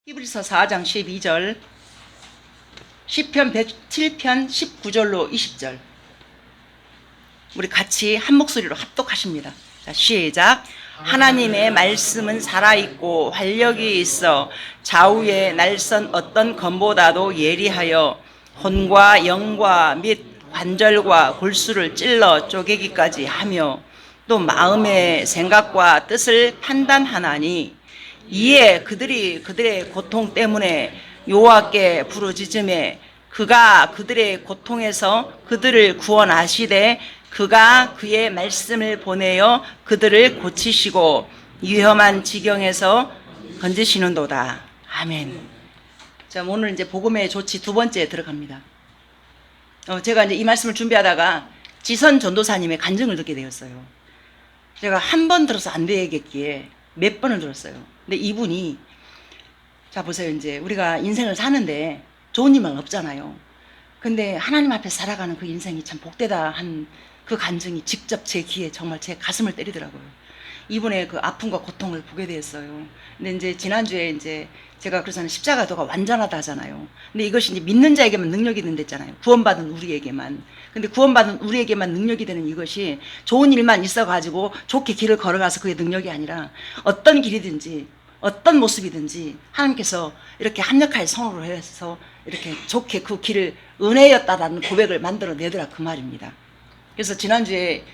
히브리서 4장 12절, 시편 107편 19절로 20절. 우리 같이 한 목소리로 합독하십니다. 자, 시작. 하나님의 말씀은 살아있고 활력이 있어 좌우의 날선 어떤 검보다도 예리하여 혼과 영과 및 관절과 골수를 찔러 쪼개기까지 하며 또 마음의 생각과 뜻을 판단하나니 이에 그들의 고통 때문에 여호와께 부르짖음에 그가 그들의 고통에서 그들을 구원하시되 그가 그의 말씀을 보내어 그들을 고치시고 위험한 지경에서 건지시는도다. 아멘. 자, 오늘 이제 복음의 조치 두 번째에 들어갑니다. 제가 이제 이 말씀을 준비하다가 지선 전도사님의 간증을 듣게 되었어요. 제가 한 번 들어서 안 되겠기에 몇 번을 들었어요. 근데 이분이, 자 보세요. 이제 우리가 인생을 사는데 좋은 일만 없잖아요. 근데 하나님 앞에 살아가는 그 인생이 참 복되다 한 그 간증이 직접 제 귀에 정말 제 가슴을 때리더라고요. 이분의 그 아픔과 고통을 보게 되었어요. 근데 이제 지난주에 이제 제가 그러잖아요. 십자가도가 완전하다 하잖아요. 근데 이것이 이제 믿는 자에게만 능력이 있는 데잖아요. 구원받은 우리에게만. 근데 구원받은 우리에게만 능력이 되는 이것이 좋은 일만 있어가지고 좋게 길을 걸어가서 그게 능력이 아니라 어떤 길이든지 어떤 모습이든지 하나님께서 이렇게 합력하여 선호를 해서 이렇게 좋게 그 길을 은혜였다라는 고백을 만들어내더라 그 말입니다. 그래서 지난주에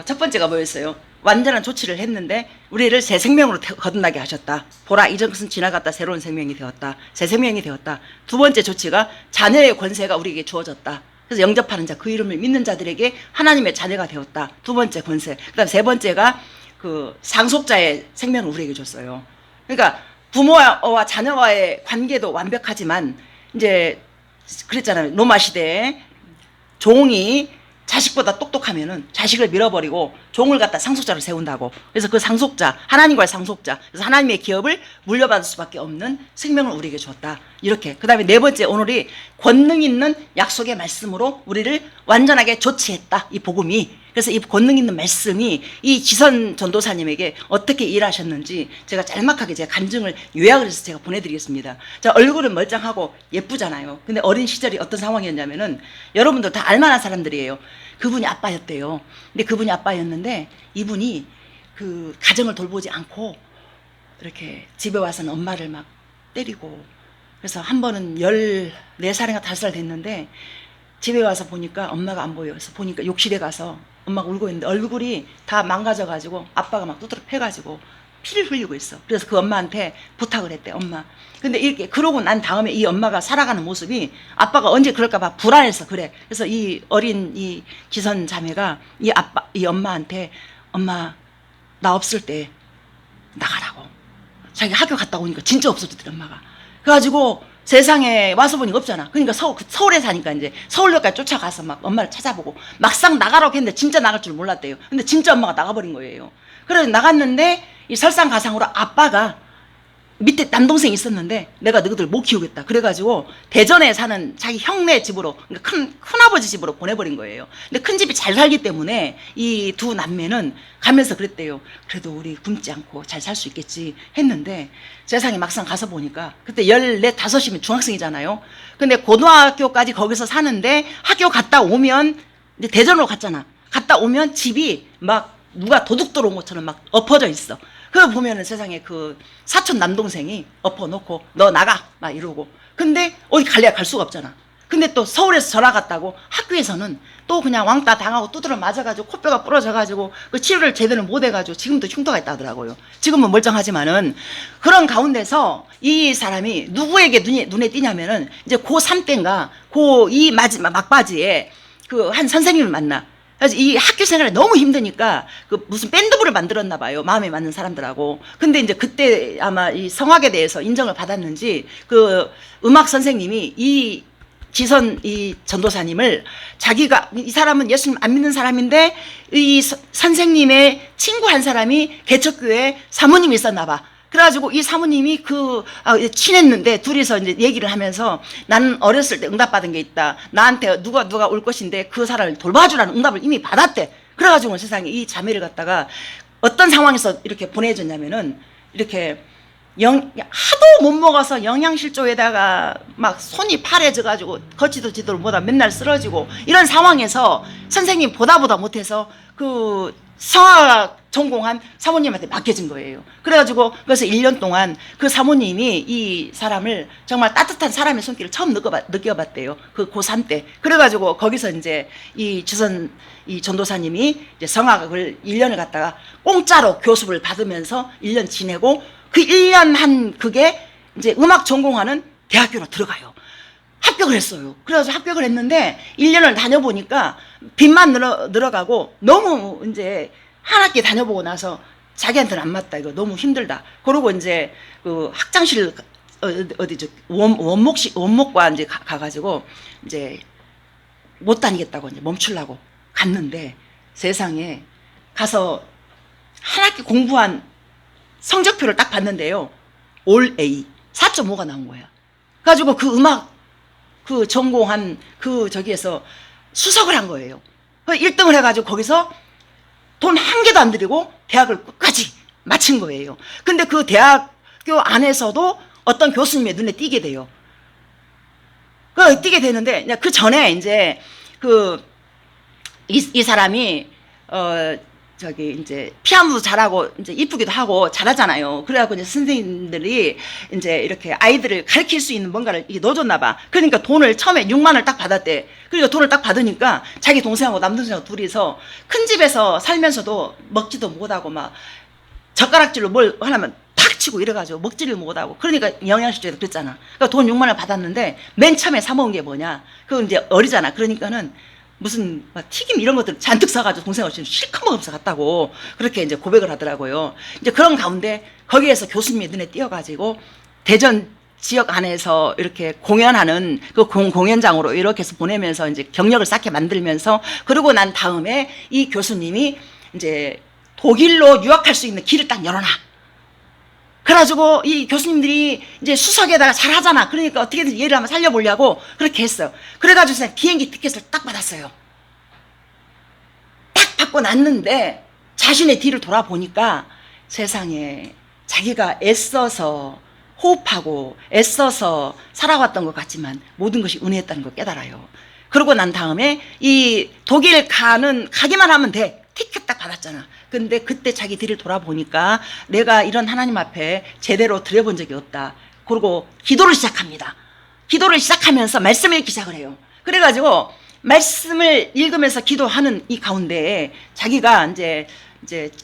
첫 번째가 뭐였어요? 완전한 조치를 했는데 우리를 새 생명으로 거듭나게 하셨다. 보라, 이전 것은 지나갔다. 새로운 생명이 되었다. 새 생명이 되었다. 두 번째 조치가 자녀의 권세가 우리에게 주어졌다. 그래서 영접하는 자, 그 이름을 믿는 자들에게 하나님의 자녀가 되었다. 두 번째 권세. 그다음 세 번째가 그 상속자의 생명을 우리에게 줬어요. 그러니까 부모와 자녀와의 관계도 완벽하지만 이제 그랬잖아요. 로마 시대에 종이 자식보다 똑똑하면은 자식을 밀어버리고 종을 갖다 상속자로 세운다고. 그래서 그 상속자, 하나님과의 상속자, 그래서 하나님의 기업을 물려받을 수밖에 없는 생명을 우리에게 줬다. 이렇게. 그 다음에 네 번째, 오늘이 권능 있는 약속의 말씀으로 우리를 완전하게 조치했다. 이 복음이. 그래서 이 권능 있는 말씀이 이 지선 전도사님에게 어떻게 일하셨는지 제가 짤막하게 제가 간증을 요약을 해서 제가 보내드리겠습니다. 자, 얼굴은 멀쩡하고 예쁘잖아요. 근데 어린 시절이 어떤 상황이었냐면은 여러분들 다 알만한 사람들이에요. 그분이 아빠였대요. 근데 그분이 아빠였는데 이분이 그 가정을 돌보지 않고 이렇게 집에 와서는 엄마를 막 때리고, 그래서 한 번은 14살인가 5살 됐는데 집에 와서 보니까 엄마가 안 보여요. 그래서 보니까 욕실에 가서 엄마가 울고 있는데 얼굴이 다 망가져가지고 아빠가 막 두드러 패가지고 피를 흘리고 있어. 그래서 그 엄마한테 부탁을 했대. 엄마. 근데 이렇게 그러고 난 다음에 이 엄마가 살아가는 모습이 아빠가 언제 그럴까봐 불안해서 그래. 그래서 이 어린 이 지선 자매가 이 엄마한테 엄마 나 없을 때 나가라고. 자기 학교 갔다 오니까 진짜 없어졌대 엄마가. 그래가지고 세상에 와서 보니까 없잖아. 그러니까 서울에 사니까 이제 서울역까지 쫓아가서 막 엄마를 찾아보고 막상 나가라고 했는데 진짜 나갈 줄 몰랐대요. 근데 진짜 엄마가 나가버린 거예요. 그래서 나갔는데 이 설상가상으로 아빠가 밑에 남동생이 있었는데 내가 너희들 못 키우겠다. 그래가지고 대전에 사는 자기 형네 집으로, 그러니까 큰아버지 집으로 보내버린 거예요. 근데 큰 집이 잘 살기 때문에 이 두 남매는 가면서 그랬대요. 그래도 우리 굶지 않고 잘 살 수 있겠지 했는데 세상에 막상 가서 보니까 그때 14, 5이면 중학생이잖아요. 근데 고등학교까지 거기서 사는데 학교 갔다 오면 이제 대전으로 갔잖아. 갔다 오면 집이 막 누가 도둑 들어온 것처럼 막 엎어져 있어. 그거 보면은 세상에 그 사촌 남동생이 엎어놓고 너 나가 막 이러고. 근데 어디 갈래야 갈 수가 없잖아. 근데 또 서울에서 전화 갔다고 학교에서는 또 그냥 왕따 당하고 두드러 맞아가지고 코뼈가 부러져가지고 그 치료를 제대로 못 해가지고 지금도 흉터가 있다 하더라고요. 지금은 멀쩡하지만은 그런 가운데서 이 사람이 누구에게 눈에 띄냐면은 이제 고3 때인가 고2 마지막 막바지에 그 한 선생님을 만나. 그래서 이 학교 생활이 너무 힘드니까 그 무슨 밴드부를 만들었나 봐요. 마음에 맞는 사람들하고. 근데 이제 그때 아마 이 성악에 대해서 인정을 받았는지 그 음악 선생님이 이 지선 이 전도사님을 자기가, 이 사람은 예수님 안 믿는 사람인데 이 선생님의 친구 한 사람이 개척교회 사모님이 있었나 봐. 그래가지고 이 사모님이 친했는데 둘이서 이제 얘기를 하면서 나는 어렸을 때 응답받은 게 있다. 나한테 누가 올 것인데 그 사람을 돌봐주라는 응답을 이미 받았대. 그래가지고 세상에 이 자매를 갖다가 어떤 상황에서 이렇게 보내줬냐면은 이렇게 하도 못 먹어서 영양실조에다가 막 손이 파래져가지고 걷지도 지도를 못하고 맨날 쓰러지고 이런 상황에서 선생님 보다 못해서 그 성악학 전공한 사모님한테 맡겨진 거예요. 그래가지고 그래서 1년 동안 그 사모님이 이 사람을 정말 따뜻한 사람의 손길을 처음 느껴봤대요. 그 고3 때. 그래가지고 거기서 이제 이 전도사님이 이제 성악을 1년을 갖다가 공짜로 교습을 받으면서 1년 지내고 그 1년 한 그게 이제 음악 전공하는 대학교로 들어가요. 합격을 했어요. 그래서 합격을 했는데 1년을 다녀보니까 빚만 늘어가고 너무 이제 한 학기 다녀보고 나서 자기한테는 안 맞다. 이거 너무 힘들다. 그러고 이제 그 학장실 어디죠? 원목과 이제 가가지고 이제 못 다니겠다고 이제 멈추려고 갔는데 세상에 가서 한 학기 공부한 성적표를 딱 봤는데요. 올 A 4.5가 나온 거야. 가지고 그 음악 그 전공한 그 저기에서 수석을 한 거예요. 1등을 해가지고 거기서 돈 한 개도 안 들이고 대학을 끝까지 마친 거예요. 근데 그 대학교 안에서도 어떤 교수님의 눈에 띄게 돼요. 띄게 되는데 그 전에 이제 이 사람이 저기 이제 피아노도 잘하고 이제 이쁘기도 하고 잘하잖아요. 그래갖고 이제 선생님들이 이제 이렇게 아이들을 가르칠 수 있는 뭔가를 이게 넣어줬나 봐. 그러니까 돈을 처음에 6만 원을 딱 받았대. 그러니까 돈을 딱 받으니까 자기 동생하고 남동생하고 둘이서 큰 집에서 살면서도 먹지도 못하고 막 젓가락질로 뭘 하나면 탁 치고 이래가지고 먹지를 못하고 그러니까 영양실조에도 그랬잖아. 그러니까 돈 6만 원 받았는데 맨 처음에 사 먹은 게 뭐냐? 그거 이제 어리잖아. 그러니까는 무슨 튀김 이런 것들 잔뜩 사가지고 동생 없이 실컷 먹으면서 갔다고 그렇게 이제 고백을 하더라고요. 이제 그런 가운데 거기에서 교수님이 눈에 띄어가지고 대전 지역 안에서 이렇게 공연하는 그 공연장으로 이렇게 해서 보내면서 이제 경력을 쌓게 만들면서 그러고 난 다음에 이 교수님이 이제 독일로 유학할 수 있는 길을 딱 열어놔. 그래가지고 이 교수님들이 이제 수석에다가 잘 하잖아. 그러니까 어떻게든 얘를 한번 살려보려고 그렇게 했어요. 그래가지고 비행기 티켓을 딱 받았어요. 딱 받고 났는데 자신의 뒤를 돌아보니까 세상에 자기가 애써서 호흡하고 애써서 살아왔던 것 같지만 모든 것이 은혜였다는 걸 깨달아요. 그러고 난 다음에 이 독일 가기만 하면 돼. 티켓 딱 받았잖아. 근데 그때 자기 뒤를 돌아보니까 내가 이런 하나님 앞에 제대로 드려본 적이 없다. 그리고 기도를 시작합니다. 기도를 시작하면서 말씀을 읽기 시작을 해요. 그래가지고 말씀을 읽으면서 기도하는 이 가운데에 자기가 이제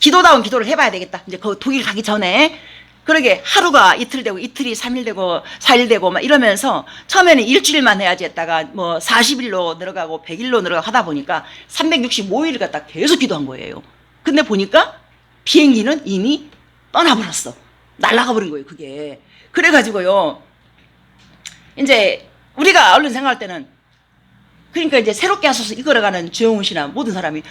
기도다운 기도를 해봐야 되겠다. 이제 그 독일 가기 전에 그러게 하루가 이틀 되고 이틀이 3일 되고 4일 되고 막 이러면서 처음에는 일주일만 해야지 했다가 뭐 40일로 늘어가고 100일로 늘어가고 하다 보니까 365일을 갖다 계속 기도한 거예요. 근데 보니까 비행기는 이미 떠나버렸어. 날아가 버린 거예요, 그게. 그래가지고요, 이제 우리가 얼른 생각할 때는 그러니까 이제 새롭게 하소서 이끌어가는 주영훈 씨나 모든 사람이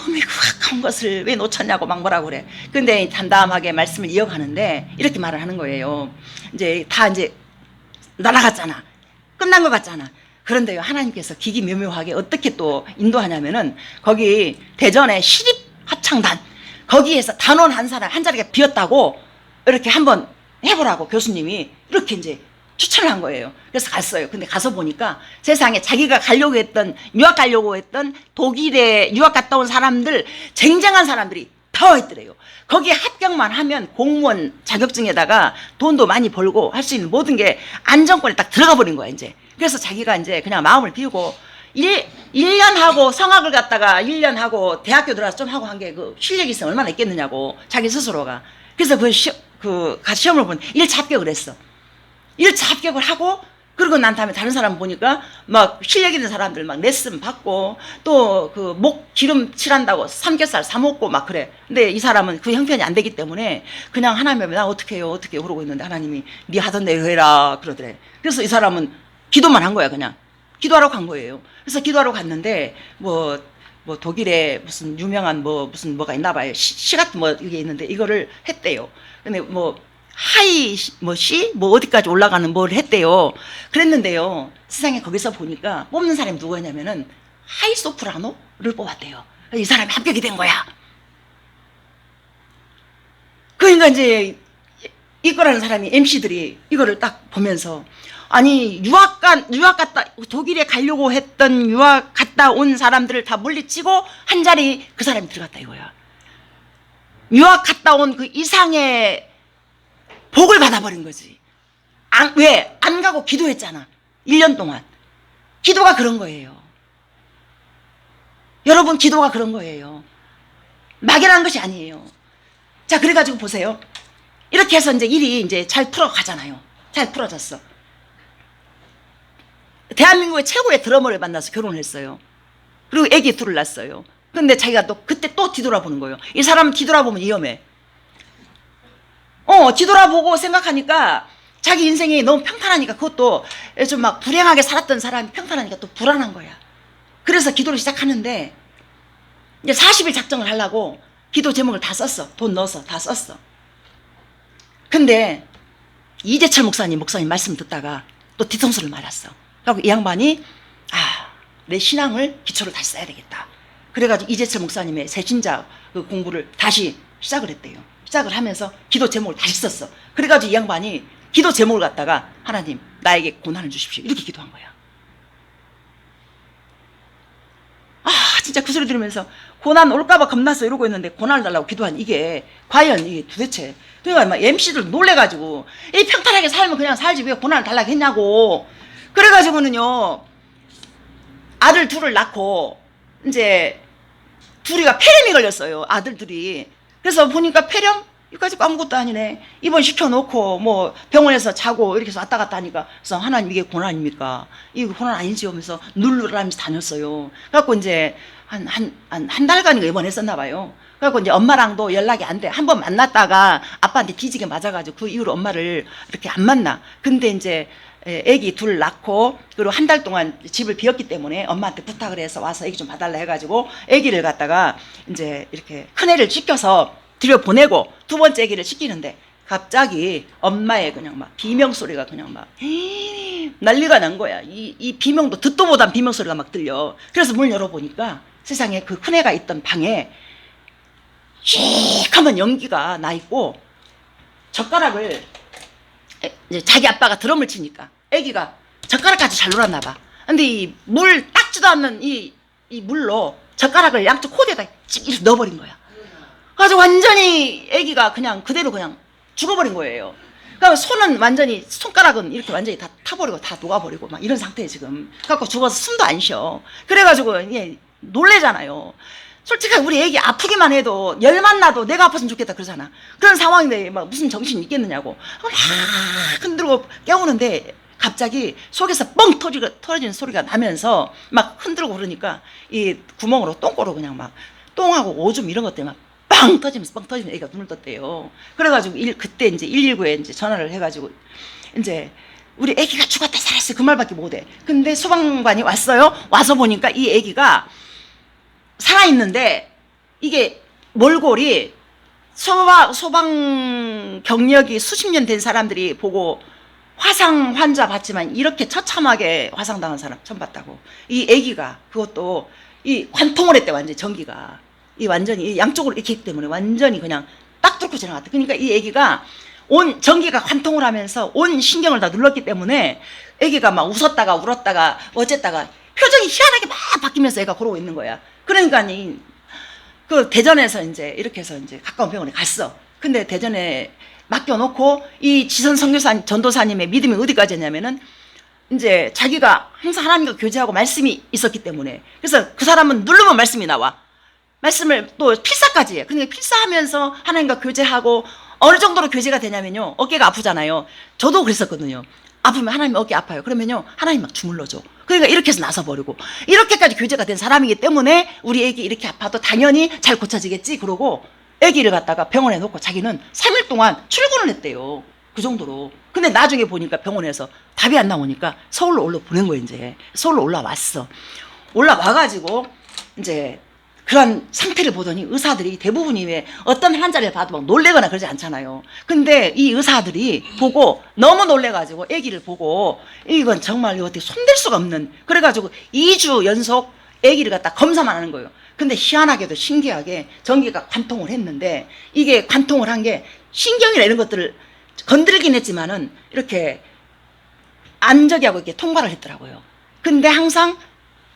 어미 그 아까운 것을 왜 놓쳤냐고 막 뭐라고 그래. 근데 담담하게 말씀을 이어가는데 이렇게 말을 하는 거예요. 이제 다 이제 날아갔잖아. 끝난 것 같잖아. 그런데요, 하나님께서 기기묘묘하게 어떻게 또 인도하냐면은 거기 대전에 시립합창단 거기에서 단원 한 사람 한 자리가 비었다고 이렇게 한번 해보라고 교수님이 이렇게 이제 추천을 한 거예요. 그래서 갔어요. 근데 가서 보니까 세상에 자기가 가려고 했던 유학 가려고 했던 독일에 유학 갔다 온 사람들 쟁쟁한 사람들이 다 와 있더래요. 거기에 합격만 하면 공무원 자격증에다가 돈도 많이 벌고 할 수 있는 모든 게 안정권에 딱 들어가 버린 거야 이제. 그래서 자기가 이제 그냥 마음을 비우고 1년 하고 성악을 갔다가 1년 하고 대학교 들어가서 좀 하고 한 게 그 실력이 있으면 얼마나 있겠느냐고 자기 스스로가. 그래서 시험을 보니 1차 합격을 했어. 1차 합격을 하고 그러고 난 다음에 다른 사람 보니까 막 실력 있는 사람들 막 레슨 받고 또 그 목 기름 칠한다고 삼겹살 사 먹고 막 그래. 근데 이 사람은 그 형편이 안 되기 때문에 그냥 하나님이 나 어떻게 해요 어떻게 해요 그러고 있는데 하나님이 네 하던 대로 해라 그러더래. 그래서 이 사람은 기도만 한 거야. 그냥 기도하러 간 거예요. 그래서 기도하러 갔는데 뭐 독일에 무슨 유명한 무슨 뭐가 있나 봐요. 시 같은 이게 있는데 이거를 했대요. 근데 하이 C 어디까지 올라가는 뭘 했대요. 그랬는데요, 세상에 거기서 보니까 뽑는 사람이 누구였냐면은 하이 소프라노를 뽑았대요. 이 사람이 합격이 된 거야. 그러니까 이제 이거라는 사람이 MC들이 이거를 딱 보면서 아니 유학 갔다 독일에 가려고 했던 유학 갔다 온 사람들을 다 물리치고 한 자리 그 사람이 들어갔다 이거야. 유학 갔다 온 그 이상의 복을 받아버린 거지. 왜? 안 가고 기도했잖아. 1년 동안. 기도가 그런 거예요. 여러분 기도가 그런 거예요. 막연한 것이 아니에요. 자, 그래가지고 보세요. 이렇게 해서 이제 일이 이제 잘 풀어가잖아요. 잘 풀어졌어. 대한민국의 최고의 드러머를 만나서 결혼을 했어요. 그리고 애기 둘을 낳았어요. 근데 자기가 또 그때 또 뒤돌아보는 거예요. 이 사람은 뒤돌아보면 위험해. 뒤돌아보고 생각하니까 자기 인생이 너무 평탄하니까 그것도 좀 막 불행하게 살았던 사람이 평탄하니까 또 불안한 거야. 그래서 기도를 시작하는데 이제 40일 작정을 하려고 기도 제목을 다 썼어. 돈 넣어서 다 썼어. 근데 이재철 목사님 말씀 듣다가 또 뒤통수를 맞았어. 그리고 이 양반이 내 신앙을 기초를 다시 써야 되겠다. 그래가지고 이재철 목사님의 새신자 그 공부를 다시 시작을 했대요. 시작을 하면서 기도 제목을 다시 썼어. 그래가지고 이 양반이 기도 제목을 갖다가 하나님 나에게 고난을 주십시오 이렇게 기도한 거야. 진짜 그 소리 들으면서 고난 올까봐 겁나서 이러고 있는데 고난을 달라고 기도한 이게 과연 이게 도대체 그러니까 막 MC들 놀래가지고 이 평탄하게 살면 그냥 살지 왜 고난을 달라고 했냐고. 그래가지고는요 아들 둘을 낳고 이제 둘이가 폐렴이 걸렸어요. 아들들이. 그래서 보니까 폐렴? 이까지 아무것도 아니네. 입원시켜놓고 뭐 병원에서 자고 이렇게 해서 왔다 갔다 하니까 그래서 하나님 이게 고난입니까? 이거 고난 아니지 하면서 누르라면서 다녔어요. 그래갖고 이제 한 달간인가 입원했었나 봐요. 그래갖고 이제 엄마랑도 연락이 안 돼. 한번 만났다가 아빠한테 뒤지게 맞아가지고 그 이후로 엄마를 이렇게 안 만나. 근데 이제 애기 둘 낳고 그리고 한 달 동안 집을 비웠기 때문에 엄마한테 부탁을 해서 와서 애기 좀 봐달라 해가지고 애기를 갖다가 이제 이렇게 큰애를 시켜서 들여보내고 두 번째 애기를 시키는데 갑자기 엄마의 그냥 막 비명소리가 그냥 막 난리가 난 거야. 이 비명도 듣도 못한 비명소리가 막 들려. 그래서 문 열어보니까 세상에 그 큰애가 있던 방에 씩 하면 연기가 나 있고 젓가락을 이제 자기 아빠가 드럼을 치니까 애기가 젓가락까지 잘 놀았나 봐. 근데 이 물 닦지도 않는 이 물로 젓가락을 양쪽 코드에다 이렇게 넣어버린 거야. 그래서 완전히 애기가 그냥 그대로 그냥 죽어버린 거예요. 그러니까 손은 완전히 손가락은 이렇게 완전히 다 타버리고 다 녹아버리고 막 이런 상태에 지금 갖고 죽어서 숨도 안 쉬어. 그래가지고 이게 놀래잖아요. 솔직히 우리 애기 아프기만 해도 열만 나도 내가 아팠으면 좋겠다 그러잖아. 그런 상황인데 막 무슨 정신이 있겠느냐고 막 흔들고 깨우는데 갑자기 속에서 뻥 터지는 소리가 나면서 막 흔들고 그러니까 이 구멍으로 똥꼬로 그냥 막 똥하고 오줌 이런 것 때문에 빵 터지면서 애기가 눈을 떴대요. 그래가지고 그때 이제 119에 이제 전화를 해가지고 이제 우리 애기가 죽었다 살았어 그 말밖에 못해. 근데 소방관이 왔어요. 와서 보니까 이 애기가 살아있는데 이게 몰골이 소방 경력이 수십 년 된 사람들이 보고 화상 환자 봤지만 이렇게 처참하게 화상당한 사람 처음 봤다고. 이 애기가 그것도 이 관통을 했대. 완전히 전기가 이 완전히 양쪽으로 이렇게 했기 때문에 완전히 그냥 딱 뚫고 지나갔다. 그러니까 이 애기가 온 전기가 관통을 하면서 온 신경을 다 눌렀기 때문에 애기가 막 웃었다가 울었다가 어쨌다가 표정이 희한하게 막 바뀌면서 애가 그러고 있는 거야. 그러니까 그 대전에서 이제 이렇게 해서 이제 가까운 병원에 갔어. 근데 대전에 맡겨놓고 이 지선 선교사 전도사님의 믿음이 어디까지 했냐면은 이제 자기가 항상 하나님과 교제하고 말씀이 있었기 때문에 그래서 그 사람은 누르면 말씀이 나와. 말씀을 또 필사까지 해. 그러니까 필사하면서 하나님과 교제하고 어느 정도로 교제가 되냐면요. 어깨가 아프잖아요. 저도 그랬었거든요. 아프면 하나님 어깨 아파요. 그러면요. 하나님 막 주물러줘. 그러니까 이렇게 해서 나서버리고 이렇게까지 교제가 된 사람이기 때문에 우리 애기 이렇게 아파도 당연히 잘 고쳐지겠지 그러고 애기를 갖다가 병원에 놓고 자기는 3일 동안 출근을 했대요. 그 정도로. 근데 나중에 보니까 병원에서 답이 안 나오니까 서울로 보낸 거예요. 이제 서울로 올라왔어. 올라와가지고 이제 그런 상태를 보더니 의사들이 대부분이 왜 어떤 환자를 봐도 막 놀래거나 그러지 않잖아요. 근데 이 의사들이 보고 너무 놀래가지고 아기를 보고 이건 정말 어떻게 손댈 수가 없는 그래가지고 2주 연속 아기를 갖다 검사만 하는 거예요. 근데 희한하게도 신기하게 전기가 관통을 했는데 이게 관통을 한 게 신경이나 이런 것들을 건들긴 했지만은 이렇게 안저기하고 이렇게 통과를 했더라고요. 근데 항상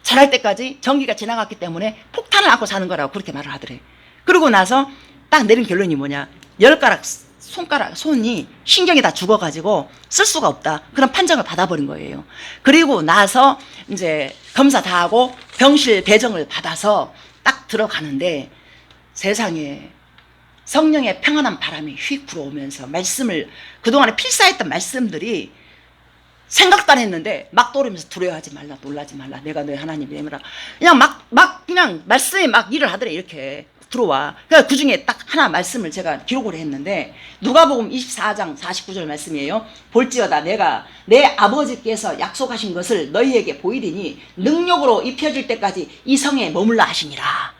자랄 때까지 전기가 지나갔기 때문에 폭탄을 안고 사는 거라고 그렇게 말을 하더래. 그러고 나서 딱 내린 결론이 뭐냐. 손이 신경이 다 죽어가지고 쓸 수가 없다. 그런 판정을 받아버린 거예요. 그리고 나서 이제 검사 다 하고 병실 배정을 받아서 딱 들어가는데 세상에 성령의 평안한 바람이 휙 불어오면서 말씀을, 그동안에 필사했던 말씀들이 생각도 안 했는데 막 떠오르면서 두려워하지 말라, 놀라지 말라, 내가 너의 하나님이 됨이라. 그냥 그냥 말씀이 막 일을 하더래. 이렇게 들어와. 그러니까 그 중에 딱 하나 말씀을 제가 기록을 했는데, 누가복음 24장 49절 말씀이에요. 볼지어다 내가 내 아버지께서 약속하신 것을 너희에게 보이리니 능력으로 입혀질 때까지 이 성에 머물라 하시니라.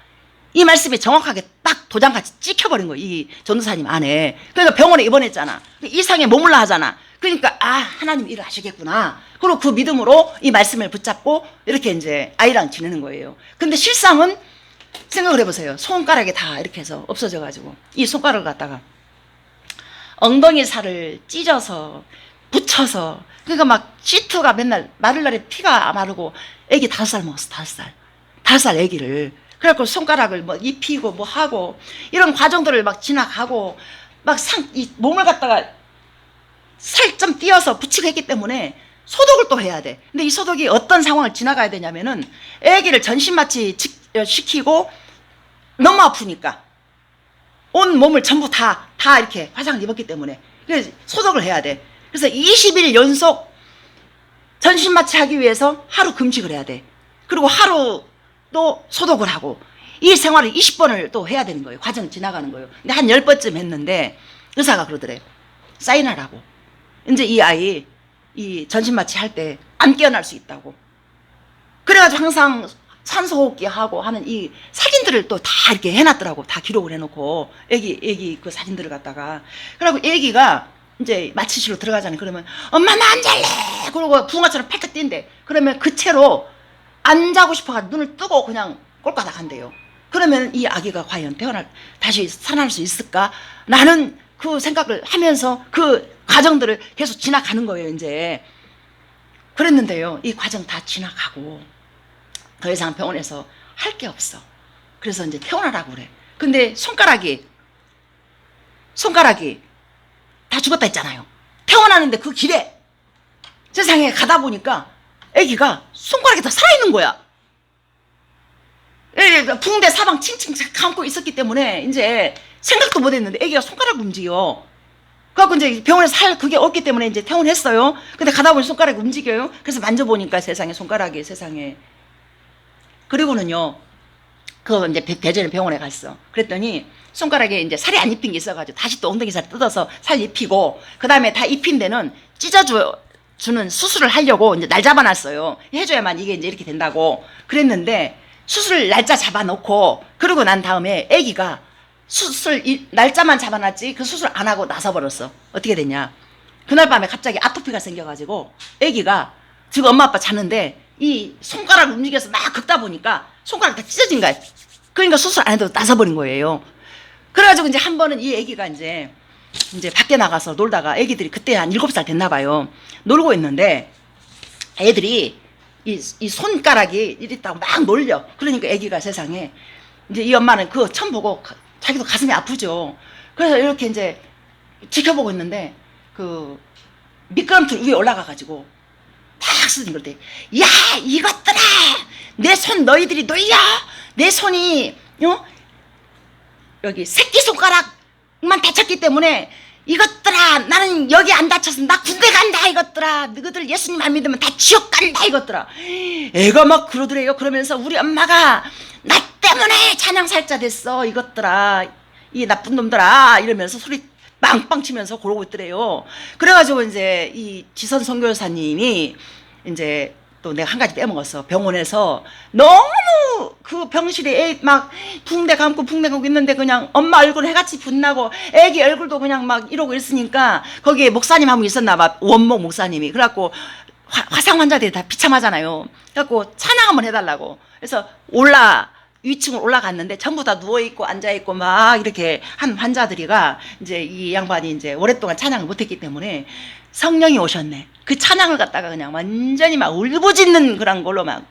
이 말씀이 정확하게 딱 도장같이 찍혀버린 거예요. 이 전도사님 안에. 그러니까 병원에 입원했잖아. 이 성에 머물라 하잖아. 그러니까 하나님 일을 하시겠구나. 그리고 그 믿음으로 이 말씀을 붙잡고 이렇게 이제 아이랑 지내는 거예요. 근데 실상은 생각을 해보세요. 손가락이 다 이렇게 해서 없어져가지고 이 손가락을 갖다가 엉덩이 살을 찢어서 붙여서, 그러니까 막 시트가 맨날 마를 날에 피가 마르고, 애기 5살 먹었어. 5살 애기를. 그래갖고 손가락을 뭐 입히고 뭐 하고 이런 과정들을 막 지나가고 막 이 몸을 갖다가 살 좀 띄어서 붙이고 했기 때문에 소독을 또 해야 돼. 근데 이 소독이 어떤 상황을 지나가야 되냐면은 애기를 전신마취 시키고 너무 아프니까 온 몸을 전부 다 이렇게 화상을 입었기 때문에 그래서 소독을 해야 돼. 그래서 20일 연속 전신마취 하기 위해서 하루 금식을 해야 돼. 그리고 하루 또 소독을 하고 이 생활을 20번을 또 해야 되는 거예요. 과정 지나가는 거예요. 근데 한 10번쯤 했는데 의사가 그러더래. 사인하라고. 이제 이 아이 이 전신마취 할 때 안 깨어날 수 있다고. 그래가지고 항상 산소호흡기 하고 하는 이 사진들을 또 다 이렇게 해놨더라고. 다 기록을 해놓고 애기 그 사진들을 갖다가. 그래갖고 애기가 이제 마취실로 들어가잖아요. 그러면 엄마 나 안 잘래. 그러고 붕어처럼 팔짝 뛴대. 그러면 그 채로 안 자고 싶어가지고 눈을 뜨고 그냥 꼴까닥 한대요. 그러면 이 아기가 과연 다시 살아날 수 있을까? 라는 그 생각을 하면서 그 과정들을 계속 지나가는 거예요, 이제. 그랬는데요, 이 과정 다 지나가고 더 이상 병원에서 할 게 없어. 그래서 이제 퇴원하라고 그래. 근데 손가락이 다 죽었다 했잖아요. 퇴원하는데 그 길에 세상에 가다 보니까 애기가 손가락이 다 살아있는 거야. 붕대 사방 칭칭 감고 있었기 때문에 이제 생각도 못 했는데 애기가 손가락을 움직여. 그래갖고 이제 병원에서 그게 없기 때문에 이제 퇴원했어요. 근데 가다 보니 손가락이 움직여요. 그래서 만져보니까 세상에 손가락이 세상에. 그리고는요, 그 이제 대전에 병원에 갔어. 그랬더니 손가락에 이제 살이 안 입힌 게 있어가지고 다시 또 엉덩이 살 뜯어서 살 입히고, 그 다음에 다 입힌 데는 찢어주는 수술을 하려고 이제 날 잡아놨어요. 해줘야만 이게 이제 이렇게 된다고. 그랬는데 수술 날짜 잡아놓고 그러고 난 다음에 아기가 수술 날짜만 잡아놨지 그 수술 안 하고 나서버렸어. 어떻게 됐냐? 그날 밤에 갑자기 아토피가 생겨가지고 아기가 지금 엄마 아빠 자는데 이 손가락을 움직여서 막 긁다 보니까 손가락 다 찢어진 거야. 그러니까 수술 안 해도 나서버린 거예요. 그래가지고 이제 한 번은 이 아기가 이제 밖에 나가서 놀다가 애기들이 그때 한 7살 됐나 봐요. 놀고 있는데 애들이 이 손가락이 이랬다고 막 놀려. 그러니까 애기가 세상에 이제 이 엄마는 그거 처음 보고 자기도 가슴이 아프죠. 그래서 이렇게 이제 지켜보고 있는데 그 미끄럼틀 위에 올라가가지고 탁 쓰는 걸 때, 야 이것들아 내 손 너희들이 놀려. 내 손이 여기 새끼손가락만 다쳤기 때문에 이것들아 나는 여기 안 다쳐서 나 군대 간다. 이것들아 너희들 예수님 안 믿으면 다 지옥 간다. 이것들아. 애가 막 그러더래요. 그러면서 우리 엄마가 나 때문에 찬양살자 됐어. 이것들아 이 나쁜 놈들아 이러면서 소리 빵빵 치면서 그러고 있더래요. 그래가지고 이제 이 지선 선교사님이 이제 또 내가 한 가지 빼먹었어. 병원에서 너무 그 병실에 애 막 붕대 감고 있는데 그냥 엄마 얼굴 해같이 분나고 애기 얼굴도 그냥 막 이러고 있으니까 거기에 목사님 한 분 있었나 봐. 원목 목사님이. 그래갖고 화상 환자들이 다 비참하잖아요. 그래갖고 찬양 한번 해달라고. 그래서 위층으로 올라갔는데 전부 다 누워있고 앉아있고 막 이렇게 한 환자들이가 이제 이 양반이 이제 오랫동안 찬양을 못했기 때문에 성령이 오셨네. 그 찬양을 갖다가 그냥 완전히 막 울부짖는 그런 걸로 막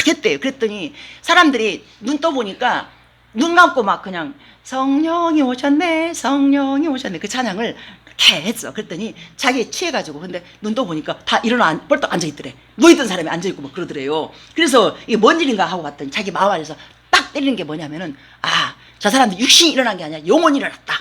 했대요. 그랬더니 사람들이 눈 떠보니까 눈 감고 막 그냥 성령이 오셨네, 성령이 오셨네. 그 찬양을 이렇게 했어. 그랬더니 자기 취해가지고 근데 눈 떠보니까 다 일어나 벌떡 앉아있더래. 누워있던 사람이 앉아있고 막 그러더래요. 그래서 이게 뭔 일인가 하고 봤더니 자기 마음 안에서 딱 때리는 게 뭐냐면은 저 사람들 육신이 일어난 게 아니라 영혼이 일어났다.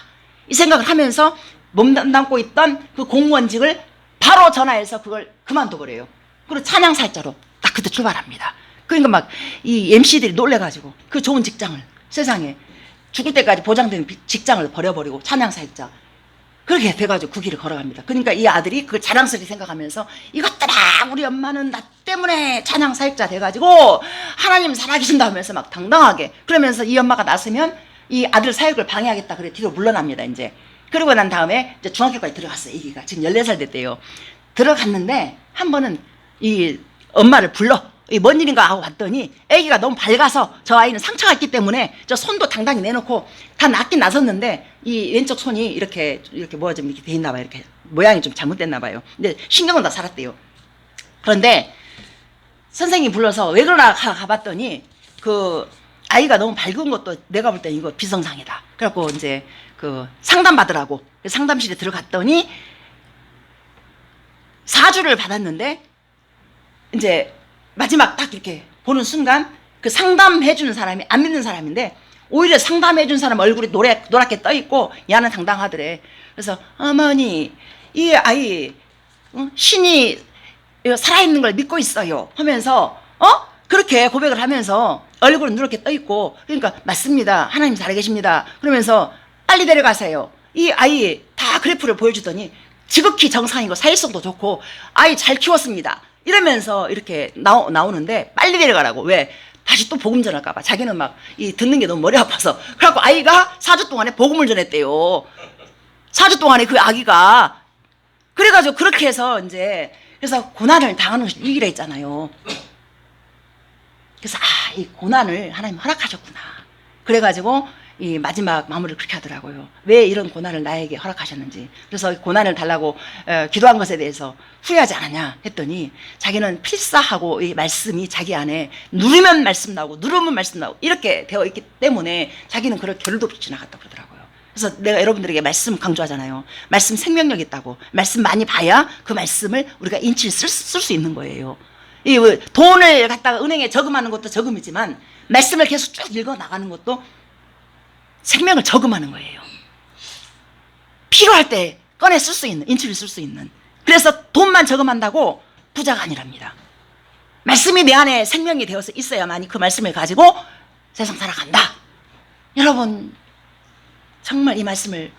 이 생각을 하면서 몸담고 있던 그 공무원직을 바로 전화해서 그걸 그만둬버려요. 그리고 찬양살자로 딱 그때 출발합니다. 그러니까 막 이 MC들이 놀래가지고 그 좋은 직장을 세상에 죽을 때까지 보장된 직장을 버려버리고 찬양살자 그렇게 돼가지고 그 길을 걸어갑니다. 그러니까 이 아들이 그걸 자랑스럽게 생각하면서 이것들아 우리 엄마는 나 때문에 찬양사역자 돼가지고 하나님 살아계신다 하면서 막 당당하게 그러면서 이 엄마가 나서면 이 아들 사역을 방해하겠다 그래 뒤로 물러납니다. 이제 그러고 난 다음에 이제 중학교까지 들어갔어요. 애기가 지금 14살 됐대요. 들어갔는데 한 번은 이 엄마를 불러 뭔 일인가 하고 봤더니 애기가 너무 밝아서 저 아이는 상처가 있기 때문에 저 손도 당당히 내놓고 다 낫긴 나섰는데 이 왼쪽 손이 이렇게 뭐가 좀 이렇게 돼 있나 봐요. 이렇게 모양이 좀 잘못됐나 봐요. 근데 신경은 다 살았대요. 그런데 선생님이 불러서 왜 그러나 가봤더니 그 아이가 너무 밝은 것도 내가 볼 때 이거 비정상이다. 그래갖고 이제 그 상담 받으라고 상담실에 들어갔더니 4주를 받았는데 이제 마지막 딱 이렇게 보는 순간 그 상담해주는 사람이 안 믿는 사람인데 오히려 상담해준 사람 얼굴이 노랗게 떠있고 야는 당당하더래. 그래서 어머니 이 아이 신이 살아있는 걸 믿고 있어요 하면서 그렇게 고백을 하면서 얼굴은 누렇게 떠있고 그러니까 맞습니다. 하나님 살아계십니다. 그러면서 빨리 데려가세요. 이 아이 다 그래프를 보여주더니 지극히 정상이고 사회성도 좋고 아이 잘 키웠습니다. 이러면서 이렇게 나오는데 빨리 데려가라고. 왜? 다시 또 복음 전할까봐. 자기는 막 듣는 게 너무 머리 아파서. 그래갖고 아이가 4주 동안에 복음을 전했대요. 4주 동안에 그 아기가. 그래가지고 그렇게 해서 이제 그래서 고난을 당하는 것이 이기라 했잖아요. 그래서 이 고난을 하나님 허락하셨구나. 그래가지고 이 마지막 마무리를 그렇게 하더라고요. 왜 이런 고난을 나에게 허락하셨는지. 그래서 고난을 달라고 기도한 것에 대해서 후회하지 않았냐 했더니 자기는 필사하고 이 말씀이 자기 안에 누르면 말씀 나오고 누르면 말씀 나오고 이렇게 되어 있기 때문에 자기는 그럴 겨를도 없이 지나갔다 그러더라고요. 그래서 내가 여러분들에게 말씀 강조하잖아요. 말씀 생명력 있다고. 말씀 많이 봐야 그 말씀을 우리가 인치를 쓸 수 있는 거예요. 이 돈을 갖다가 은행에 저금하는 것도 저금이지만 말씀을 계속 쭉 읽어 나가는 것도 생명을 저금하는 거예요. 필요할 때 꺼내 쓸 수 있는, 인치를 쓸 수 있는. 그래서 돈만 저금한다고 부자가 아니랍니다. 말씀이 내 안에 생명이 되어서 있어야만이 그 말씀을 가지고 세상 살아간다. 여러분 정말 이 말씀을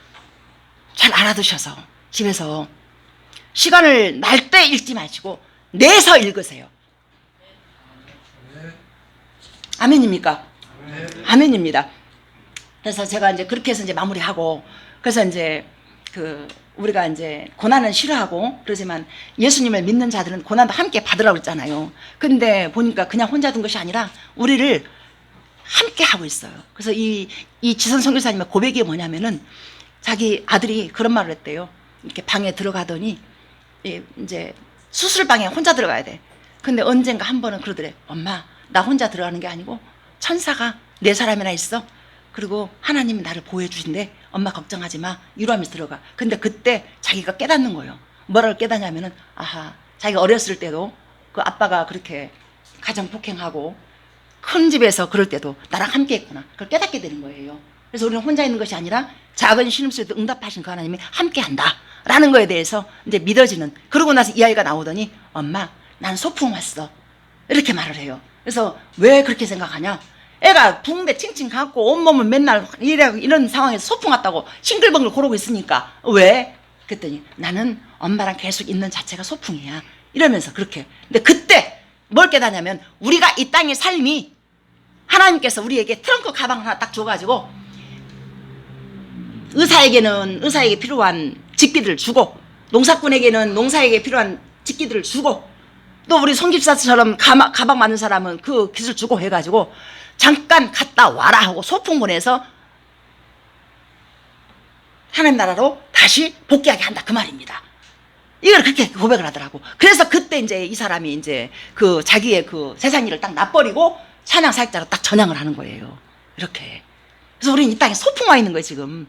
잘 알아두셔서 집에서 시간을 날 때 읽지 마시고 내서 읽으세요. 아멘입니까? 아멘입니다. 그래서 제가 이제 그렇게 해서 이제 마무리하고, 그래서 이제 우리가 이제 고난은 싫어하고 그러지만 예수님을 믿는 자들은 고난도 함께 받으라고 했잖아요. 근데 보니까 그냥 혼자 둔 것이 아니라 우리를 함께 하고 있어요. 그래서 이 지선 선교사님의 고백이 뭐냐면은 자기 아들이 그런 말을 했대요. 이렇게 방에 들어가더니 이제 수술방에 혼자 들어가야 돼. 근데 언젠가 한 번은 그러더래. 엄마, 나 혼자 들어가는 게 아니고 천사가 4사람이나 있어. 그리고 하나님이 나를 보호해 주신대. 엄마 걱정하지 마. 이러면서 들어가. 근데 그때 자기가 깨닫는 거예요. 뭐라고 깨닫냐면은 자기가 어렸을 때도 그 아빠가 그렇게 가정폭행하고 큰 집에서 그럴 때도 나랑 함께 했구나. 그걸 깨닫게 되는 거예요. 그래서 우리는 혼자 있는 것이 아니라 작은 신음소리도 응답하신 그 하나님이 함께 한다 라는 거에 대해서 이제 믿어지는. 그러고 나서 이 아이가 나오더니 엄마, 난 소풍 왔어. 이렇게 말을 해요. 그래서 왜 그렇게 생각하냐? 애가 붕대 칭칭 감고 온몸은 맨날 이런 상황에서 소풍 왔다고 싱글벙글 고르고 있으니까. 왜? 그랬더니 나는 엄마랑 계속 있는 자체가 소풍이야. 이러면서 그렇게. 근데 그때 뭘 깨닫냐면 우리가 이 땅의 삶이 하나님께서 우리에게 트렁크 가방 하나 딱 줘가지고 의사에게 필요한 직비들을 주고 농사꾼에게는 농사에게 필요한 직기들을 주고 또 우리 손집사처럼 가방 많은 사람은 그 기술 주고 해가지고 잠깐 갔다 와라 하고 소풍 보내서 하나님 나라로 다시 복귀하게 한다 그 말입니다. 이걸 그렇게 고백을 하더라고. 그래서 그때 이제 이 사람이 이제 그 자기의 그 세상 일을 딱 놔버리고 찬양 사역자로 딱 전향을 하는 거예요. 이렇게. 그래서 우리는 이 땅에 소풍 와 있는 거예요 지금.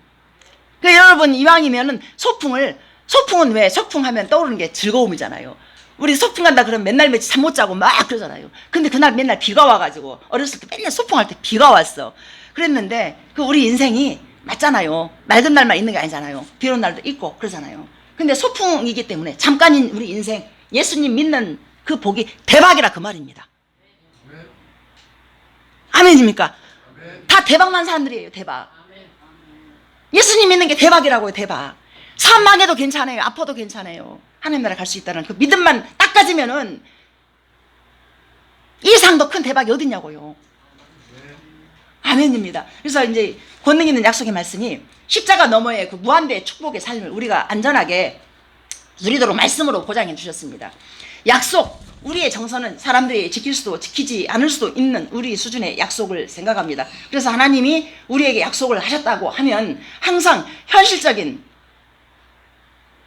그러니까 여러분 이왕이면은 소풍은 왜 소풍하면 떠오르는 게 즐거움이잖아요. 우리 소풍 간다 그러면 맨날 며칠 잠 못 자고 막 그러잖아요. 근데 그날 맨날 비가 와가지고 어렸을 때 맨날 소풍할 때 비가 왔어. 그랬는데 그 우리 인생이 맞잖아요. 맑은 날만 있는 게 아니잖아요. 비 오는 날도 있고 그러잖아요. 근데 소풍이기 때문에 잠깐인 우리 인생 예수님 믿는 그 복이 대박이라 그 말입니다. 아멘입니까? 다 대박난 사람들이에요. 대박. 예수님 믿는 게 대박이라고요. 대박. 사업 망해도 괜찮아요. 아파도 괜찮아요. 하나님 나라 갈 수 있다는 그 믿음만 딱 가지면은 이상도 큰 대박이 어딨냐고요. 아멘입니다. 그래서 이제 권능 있는 약속의 말씀이 십자가 너머의 그 무한대의 축복의 삶을 우리가 안전하게 누리도록 말씀으로 보장해 주셨습니다. 약속, 우리의 정서는 사람들이 지킬 수도 지키지 않을 수도 있는 우리 수준의 약속을 생각합니다. 그래서 하나님이 우리에게 약속을 하셨다고 하면 항상 현실적인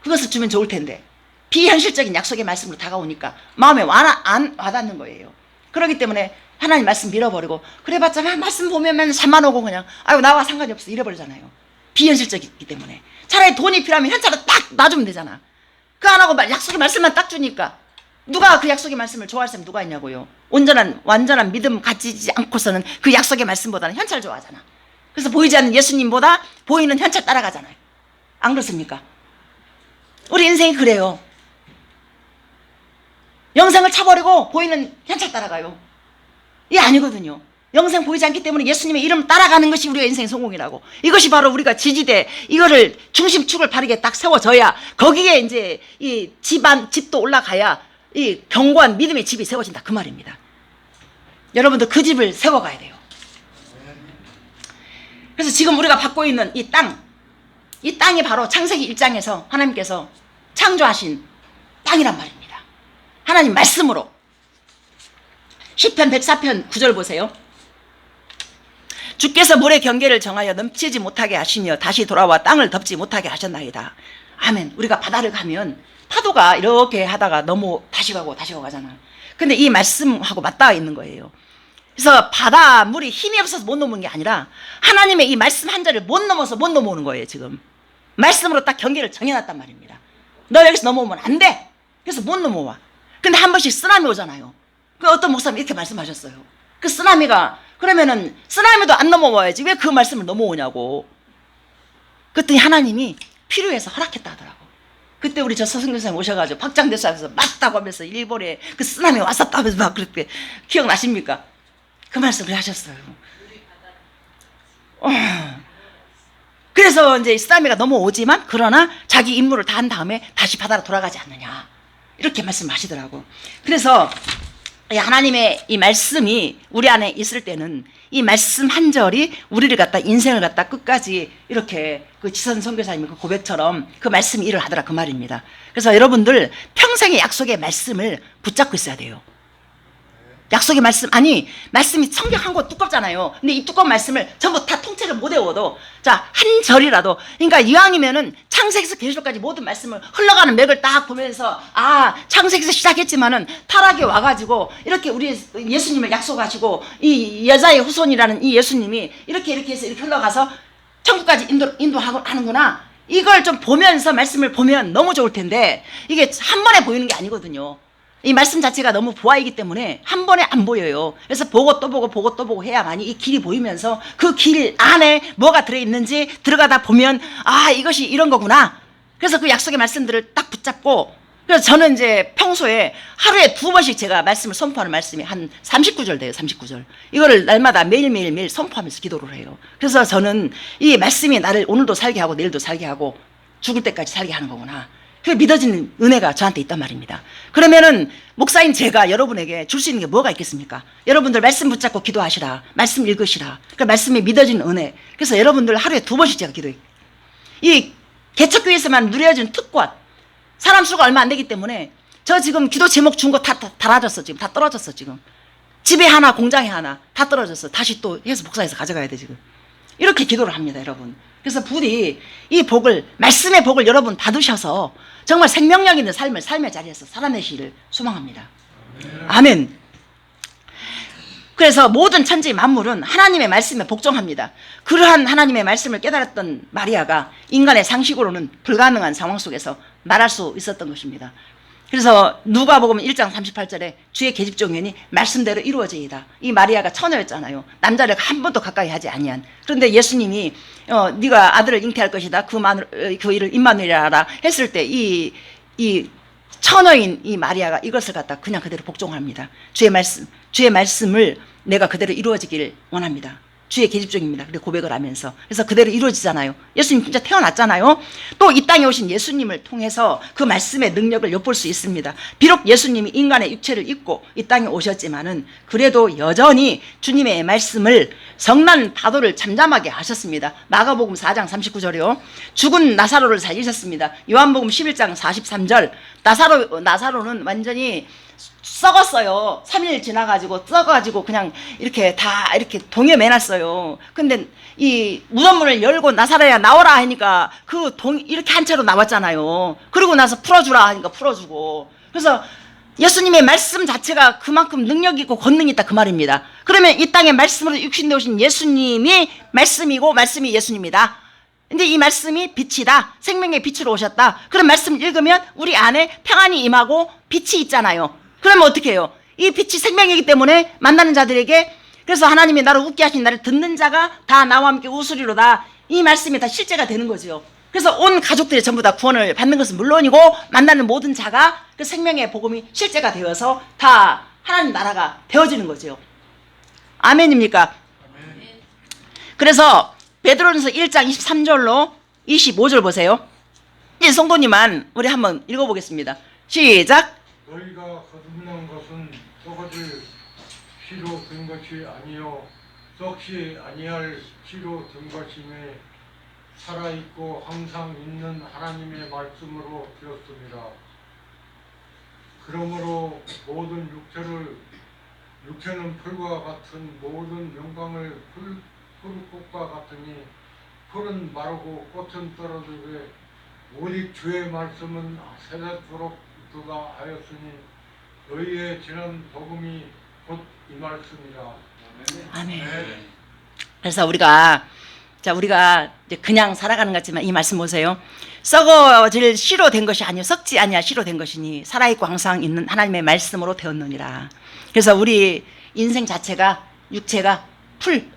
그것을 주면 좋을 텐데 비현실적인 약속의 말씀으로 다가오니까 마음에 안 와닿는 거예요. 그렇기 때문에 하나님 말씀 밀어버리고 그래봤자 말씀 보면 잠만 오고 그냥 아유 나와 상관이 없어 이래버리잖아요. 비현실적이기 때문에 차라리 돈이 필요하면 현찰로 딱 놔주면 되잖아. 그거 안 하고 약속의 말씀만 딱 주니까 누가 그 약속의 말씀을 좋아할 사람이 누가 있냐고요. 완전한 믿음 가지지 않고서는 그 약속의 말씀보다는 현찰 좋아하잖아. 그래서 보이지 않는 예수님보다 보이는 현찰 따라가잖아요. 안 그렇습니까? 우리 인생이 그래요. 영생을 차버리고 보이는 현찰 따라가요. 이게 아니거든요. 영생 보이지 않기 때문에 예수님의 이름 따라가는 것이 우리가 인생 성공이라고. 이것이 바로 우리가 지지대 이거를 중심축을 바르게 딱 세워져야 거기에 이제 이 집도 올라가야 이 견고한 믿음의 집이 세워진다 그 말입니다. 여러분들 그 집을 세워가야 돼요. 그래서 지금 우리가 받고 있는 이 땅이 바로 창세기 1장에서 하나님께서 창조하신 땅이란 말입니다. 하나님 말씀으로 시편 104편 9절 보세요. 주께서 물의 경계를 정하여 넘치지 못하게 하시며 다시 돌아와 땅을 덮지 못하게 하셨나이다. 아멘. 우리가 바다를 가면 파도가 이렇게 하다가 너무 다시 가고 가잖아. 근데 이 말씀하고 맞닿아 있는 거예요. 그래서 바다 물이 힘이 없어서 못 넘는 게 아니라 하나님의 이 말씀 한 절을 못 넘어서 못 넘어오는 거예요. 지금 말씀으로 딱 경계를 정해놨단 말입니다. 너 여기서 넘어오면 안 돼. 그래서 못 넘어와. 근데 한 번씩 쓰나미 오잖아요. 그 어떤 목사님이 이렇게 말씀하셨어요. 그 쓰나미가 그러면은 쓰나미도 안 넘어와야지 왜 그 말씀을 넘어오냐고. 그랬더니 하나님이 필요해서 허락했다 하더라고. 그때 우리 저 서승교사님 오셔가지고 박장대소하면서 맞다고 하면서 일본에 그 쓰나미 왔었다 하면서 막 그렇게 기억나십니까? 그 말씀을 하셨어요. 그래서 이제 쓰나미가 넘어오지만 그러나 자기 임무를 다 한 다음에 다시 바다로 돌아가지 않느냐 이렇게 말씀하시더라고. 그래서 하나님의 이 말씀이 우리 안에 있을 때는 이 말씀 한 절이 우리를 갖다 인생을 갖다 끝까지 이렇게 그 지선 선교사님의 그 고백처럼 그 말씀이 일을 하더라 그 말입니다. 그래서 여러분들 평생의 약속의 말씀을 붙잡고 있어야 돼요. 약속의 말씀 말씀이 성경 한 권 두껍잖아요. 근데 이 두꺼운 말씀을 전부 다 통째로 못 외워도 한 절이라도 그러니까 이왕이면은 창세기에서 계시록까지 모든 말씀을 흘러가는 맥을 딱 보면서 창세기에서 시작했지만은 타락이 와가지고 이렇게 우리 예수님을 약속하시고 이 여자의 후손이라는 이 예수님이 이렇게 해서 이렇게 흘러가서 천국까지 인도하는구나. 이걸 좀 보면서 말씀을 보면 너무 좋을 텐데 이게 한 번에 보이는 게 아니거든요. 이 말씀 자체가 너무 보아이기 때문에 한 번에 안 보여요. 그래서 보고 또 보고 해야만이 이 길이 보이면서 그 길 안에 뭐가 들어있는지 들어가다 보면 이것이 이런 거구나. 그래서 그 약속의 말씀들을 딱 붙잡고 그래서 저는 이제 평소에 하루에 2번씩 제가 말씀을 선포하는 말씀이 한 39절 돼요. 39절. 이거를 날마다 매일 선포하면서 기도를 해요. 그래서 저는 이 말씀이 나를 오늘도 살게 하고 내일도 살게 하고 죽을 때까지 살게 하는 거구나. 그 믿어지는 은혜가 저한테 있단 말입니다. 그러면은 목사인 제가 여러분에게 줄 수 있는 게 뭐가 있겠습니까? 여러분들 말씀 붙잡고 기도하시라. 말씀 읽으시라. 그 말씀에 믿어지는 은혜. 그래서 여러분들 하루에 2번씩 제가 기도해요. 이 개척교회에서만 누려진 특권. 사람 수가 얼마 안 되기 때문에 저 지금 기도 제목 준 거 다 달아졌어. 지금 다 떨어졌어. 지금 집에 하나 공장에 하나 다 떨어졌어. 다시 또 해서 복사해서 가져가야 돼 지금. 이렇게 기도를 합니다 여러분. 그래서 부디 이 복을, 말씀의 복을 여러분 받으셔서 정말 생명력 있는 삶을 삶의 자리에서 살아내시기를 소망합니다. 아멘. 그래서 모든 천지 만물은 하나님의 말씀에 복종합니다. 그러한 하나님의 말씀을 깨달았던 마리아가 인간의 상식으로는 불가능한 상황 속에서 말할 수 있었던 것입니다. 그래서 누가복음 1장 38절에 주의 계집종이니 말씀대로 이루어지이다. 이 마리아가 처녀였잖아요. 남자를 한 번도 가까이 하지 아니한. 그런데 예수님이 네가 아들을 잉태할 것이다. 그 이를 임마누엘이라 하라 했을 때 이 처녀인 이 마리아가 이것을 갖다 그냥 그대로 복종합니다. 주의 말씀을 내가 그대로 이루어지기를 원합니다. 주의 계집종입니다. 그리고 고백을 하면서. 그래서 그대로 이루어지잖아요. 예수님 진짜 태어났잖아요. 또 이 땅에 오신 예수님을 통해서 그 말씀의 능력을 엿볼 수 있습니다. 비록 예수님이 인간의 육체를 입고 이 땅에 오셨지만은 그래도 여전히 주님의 말씀을 성난 파도를 잠잠하게 하셨습니다. 마가복음 4장 39절이요. 죽은 나사로를 살리셨습니다. 요한복음 11장 43절. 나사로는 완전히 썩었어요. 3일 지나가지고 썩어가지고 그냥 이렇게 다 이렇게 동에 매놨어요. 근데 이 무덤문을 열고 나사로야 나오라 하니까 그 이렇게 한 채로 나왔잖아요. 그러고 나서 풀어주라 하니까 풀어주고. 그래서 예수님의 말씀 자체가 그만큼 능력 있고 권능이 있다 그 말입니다. 그러면 이 땅에 말씀으로 육신되어 오신 예수님이 말씀이고 말씀이 예수님이다. 근데 이 말씀이 빛이다. 생명의 빛으로 오셨다. 그런 말씀을 읽으면 우리 안에 평안이 임하고 빛이 있잖아요. 그러면 어떻게 해요? 이 빛이 생명이기 때문에 만나는 자들에게, 그래서 하나님이 나를 웃게 하신 나를 듣는 자가 다 나와 함께 웃으리로다. 이 말씀이 다 실제가 되는 거죠. 그래서 온 가족들이 전부 다 구원을 받는 것은 물론이고 만나는 모든 자가 그 생명의 복음이 실제가 되어서 다 하나님 나라가 되어지는 거죠. 아멘입니까? 아멘. 그래서 베드로전서 1장 23절로 25절 보세요. 이 성도님만 우리 한번 읽어보겠습니다. 시작. 너희가 거듭난 것은 썩어질 피로 된 것이 아니요 썩지 아니할 피로 된 것이며 살아있고 항상 있는 하나님의 말씀으로 되었습니다. 그러므로 모든 육체는 풀과 같은 모든 영광을 풀꽃과 같으니 풀은 마르고 꽃은 떨어지되 오직 주의 말씀은 세대토록 있도다 하였으니 너희의 지난 복음이 곧 이 말씀이라. 아멘. 그래서 우리가 이제 그냥 살아가는 것 같지만 이 말씀 보세요. 썩어질 씨로 된 것이 아니요 썩지 아니할 씨로 된 것이니 살아있고 항상 있는 하나님의 말씀으로 되었느니라. 그래서 우리 인생 자체가 육체가 풀.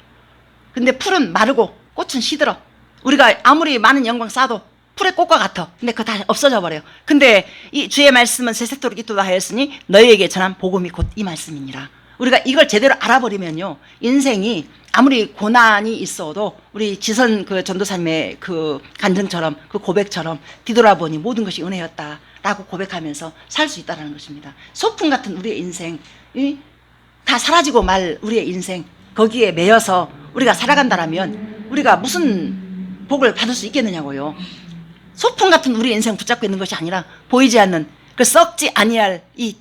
근데 풀은 마르고 꽃은 시들어. 우리가 아무리 많은 영광 쌓아도 풀의 꽃과 같아. 근데 그거 다 없어져 버려요. 근데 이 주의 말씀은 세세토록 있도다 하였으니 너희에게 전한 복음이 곧 이 말씀이니라. 우리가 이걸 제대로 알아버리면요, 인생이 아무리 고난이 있어도 우리 지선 그 전도사님의 그 간증처럼 그 고백처럼 뒤돌아보니 모든 것이 은혜였다라고 고백하면서 살 수 있다는 것입니다. 소풍 같은 우리의 인생, 다 사라지고 말 우리의 인생, 거기에 매여서 우리가 살아간다라면 우리가 무슨 복을 받을 수 있겠느냐고요. 소풍 같은 우리 인생 붙잡고 있는 것이 아니라 보이지 않는 그 썩지 아니할 이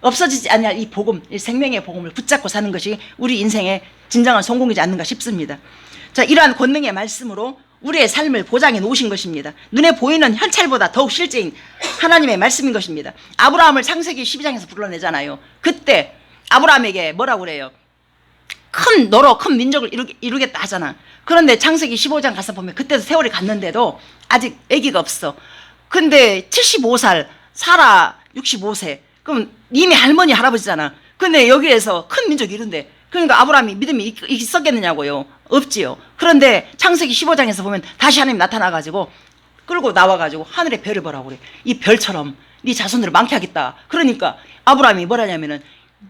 없어지지 아니할 이 복음, 이 생명의 복음을 붙잡고 사는 것이 우리 인생의 진정한 성공이지 않는가 싶습니다. 자, 이러한 권능의 말씀으로 우리의 삶을 보장해 놓으신 것입니다. 눈에 보이는 현찰보다 더욱 실제인 하나님의 말씀인 것입니다. 아브라함을 창세기 12장에서 불러내잖아요. 그때 아브라함에게 뭐라고 그래요? 큰 너로 큰 민족을 이루겠다 하잖아. 그런데 창세기 15장 가서 보면 그때도 세월이 갔는데도 아직 아기가 없어. 근데 75살, 사라 65세. 그럼 이미 할머니 할아버지잖아. 근데 여기에서 큰 민족이 이룬대. 그러니까 아브라함이 믿음이 있었겠느냐고요. 없지요. 그런데 창세기 15장에서 보면 다시 하나님 나타나가지고 끌고 나와가지고 하늘의 별을 보라고 그래. 이 별처럼 네 자손들을 많게 하겠다. 그러니까 아브라함이 뭐라냐면은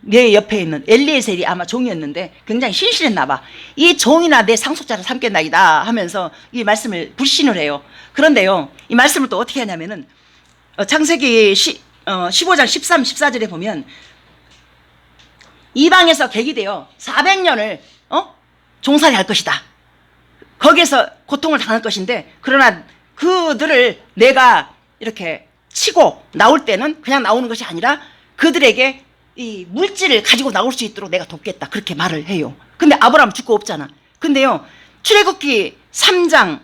내 옆에 있는 엘리에셀이 아마 종이었는데 굉장히 신실했나 봐. 이 종이나 내 상속자를 삼겠나이다 하면서 이 말씀을 불신을 해요. 그런데요, 이 말씀을 또 어떻게 하냐면은 창세기 15장 13, 14절에 보면 이방에서 객이되어 400년을 종살이 할 것이다. 거기에서 고통을 당할 것인데, 그러나 그들을 내가 이렇게 치고 나올 때는 그냥 나오는 것이 아니라 그들에게 이 물질을 가지고 나올 수 있도록 내가 돕겠다. 그렇게 말을 해요. 근데 아브라함 죽고 없잖아. 근데요, 출애굽기 3장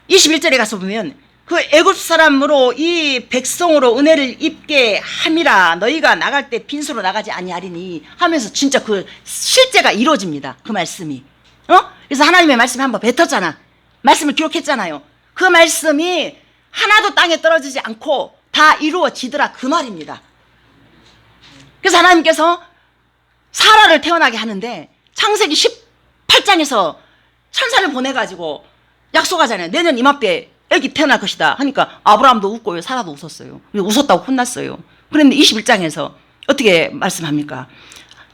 21절에 가서 보면 그 애굽 사람으로 이 백성으로 은혜를 입게 함이라 너희가 나갈 때 빈손으로 나가지 아니하리니 하면서 진짜 그 실제가 이루어집니다. 그 말씀이. 그래서 하나님의 말씀이 한번 뱉었잖아. 말씀을 기록했잖아요. 그 말씀이 하나도 땅에 떨어지지 않고 다 이루어지더라 그 말입니다. 그래서 하나님께서 사라를 태어나게 하는데 창세기 18장에서 천사를 보내가지고 약속하잖아요. 내년 이맘때 애기 태어날 것이다 하니까 아브라함도 웃고요. 사라도 웃었어요. 웃었다고 혼났어요. 그런데 21장에서 어떻게 말씀합니까?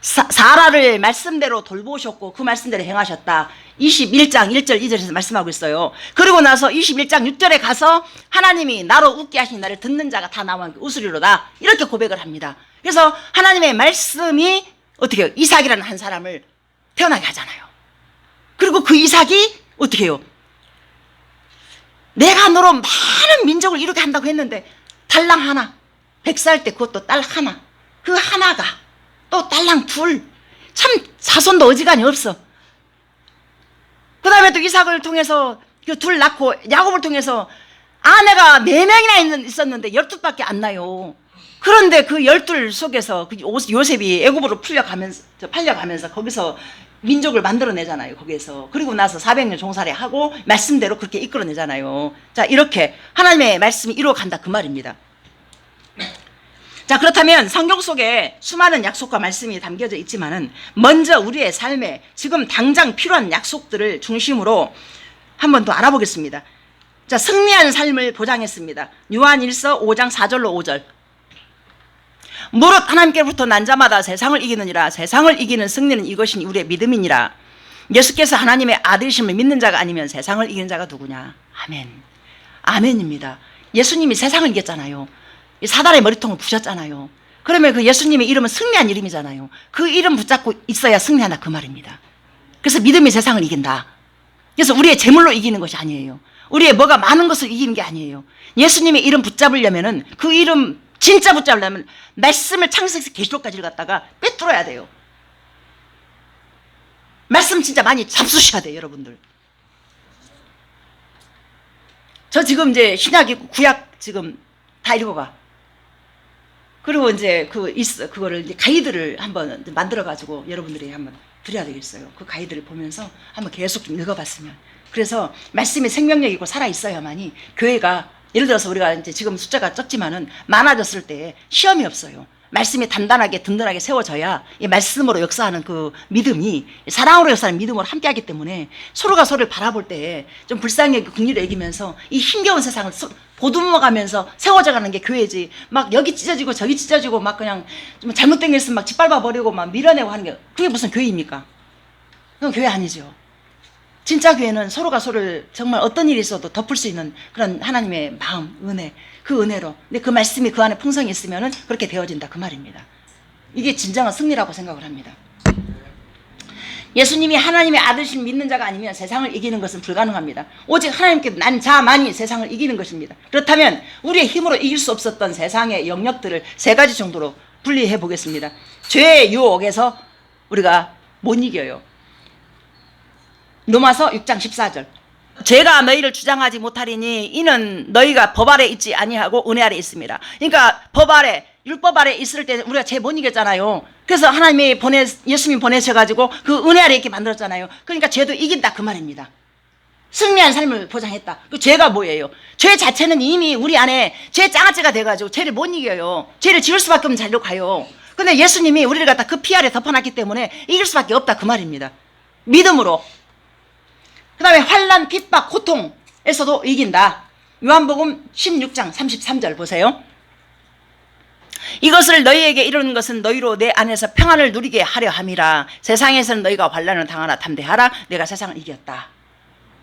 사라를 말씀대로 돌보셨고 그 말씀대로 행하셨다. 21장 1절 2절에서 말씀하고 있어요. 그리고 나서 21장 6절에 가서 하나님이 나로 웃게 하신 나를 듣는 자가 다 나와 웃으리로다. 이렇게 고백을 합니다. 그래서 하나님의 말씀이 어떻게 해요? 이삭이라는 한 사람을 태어나게 하잖아요. 그리고 그 이삭이 어떻게 해요? 내가 너로 많은 민족을 이루게 한다고 했는데 달랑 하나, 100살 때 그것도 딸 하나, 그 하나가 또 딸랑 둘, 참 자손도 어지간히 없어. 그 다음에 또 이삭을 통해서 그 둘 낳고 야곱을 통해서 아내가 4명이나 있었는데 12밖에 안 나요. 그런데 그 12 속에서 그 요셉이 애굽으로 팔려가면서 거기서 민족을 만들어내잖아요. 거기에서. 그리고 나서 400년 종살이하고 말씀대로 그렇게 이끌어내잖아요. 자, 이렇게 하나님의 말씀이 이루어간다 그 말입니다. 자, 그렇다면 성경 속에 수많은 약속과 말씀이 담겨져 있지만은 먼저 우리의 삶에 지금 당장 필요한 약속들을 중심으로 한번 더 알아보겠습니다. 자, 승리한 삶을 보장했습니다. 요한일서 5장 4절로 5절. 무릇 하나님께로부터 난 자마다 세상을 이기느니라. 세상을 이기는 승리는 이것이니 우리의 믿음이니라. 예수께서 하나님의 아들이심을 믿는 자가 아니면 세상을 이기는 자가 누구냐. 아멘. 아멘입니다. 예수님이 세상을 이겼잖아요. 사단의 머리통을 부셨잖아요. 그러면 그 예수님의 이름은 승리한 이름이잖아요. 그 이름 붙잡고 있어야 승리한다 그 말입니다. 그래서 믿음이 세상을 이긴다. 그래서 우리의 재물로 이기는 것이 아니에요. 우리의 뭐가 많은 것을 이기는 게 아니에요. 예수님의 이름 붙잡으려면은 그 이름 진짜 붙잡으려면 말씀을 창세기에서 계시록까지를 갖다가 빼뚫어야 돼요. 말씀 진짜 많이 잡수셔야 돼요, 여러분들. 저 지금 이제 신약 있고 구약 지금 다 읽어가. 그리고 이제 그거를 이제 가이드를 한번 만들어가지고 여러분들이 한번 드려야 되겠어요. 그 가이드를 보면서 한번 계속 좀 읽어봤으면. 그래서 말씀이 생명력 있고 살아있어야만이 교회가 예를 들어서 우리가 이제 지금 숫자가 적지만은 많아졌을 때 시험이 없어요. 말씀이 단단하게 든든하게 세워져야 이 말씀으로 역사하는 그 믿음이 사랑으로 역사하는 믿음으로 함께하기 때문에 서로가 서로를 바라볼 때 좀 불쌍히 긍휼히 여기면서 이 힘겨운 세상을 보듬어가면서 세워져가는 게 교회지. 막 여기 찢어지고 저기 찢어지고 막 그냥 좀 잘못된 게 있으면 막 짓밟아 버리고 막 밀어내고 하는 게 그게 무슨 교회입니까? 그건 교회 아니죠. 진짜 교회는 서로가 서로를 정말 어떤 일이 있어도 덮을 수 있는 그런 하나님의 마음, 은혜, 그 은혜로. 근데 그 말씀이 그 안에 풍성히 있으면은 그렇게 되어진다 그 말입니다. 이게 진정한 승리라고 생각을 합니다. 예수님이 하나님의 아들이신 믿는 자가 아니면 세상을 이기는 것은 불가능합니다. 오직 하나님께 난 자만이 세상을 이기는 것입니다. 그렇다면 우리의 힘으로 이길 수 없었던 세상의 영역들을 3가지 정도로 분리해 보겠습니다. 죄의 유혹에서 우리가 못 이겨요. 로마서 6장 14절. 죄가 너희를 주장하지 못하리니 이는 너희가 법 아래 있지 아니하고 은혜 아래 있습니다. 그러니까 법 아래, 율법 아래 있을 때 우리가 죄 못 이겼잖아요. 그래서 하나님이 예수님이 보내셔가지고 그 은혜 아래 있게 만들었잖아요. 그러니까 죄도 이긴다 그 말입니다. 승리한 삶을 보장했다. 그 죄가 뭐예요? 죄 자체는 이미 우리 안에 죄 장아찌가 돼가지고 죄를 못 이겨요. 죄를 지을 수밖에 없는 자리로 가요. 근데 예수님이 우리를 갖다 그 피 아래 덮어놨기 때문에 이길 수밖에 없다 그 말입니다. 믿음으로. 그 다음에 환난, 핍박, 고통에서도 이긴다. 요한복음 16장 33절 보세요. 이것을 너희에게 이루는 것은 너희로 내 안에서 평안을 누리게 하려 함이라. 세상에서는 너희가 환난을 당하나 담대하라. 내가 세상을 이겼다.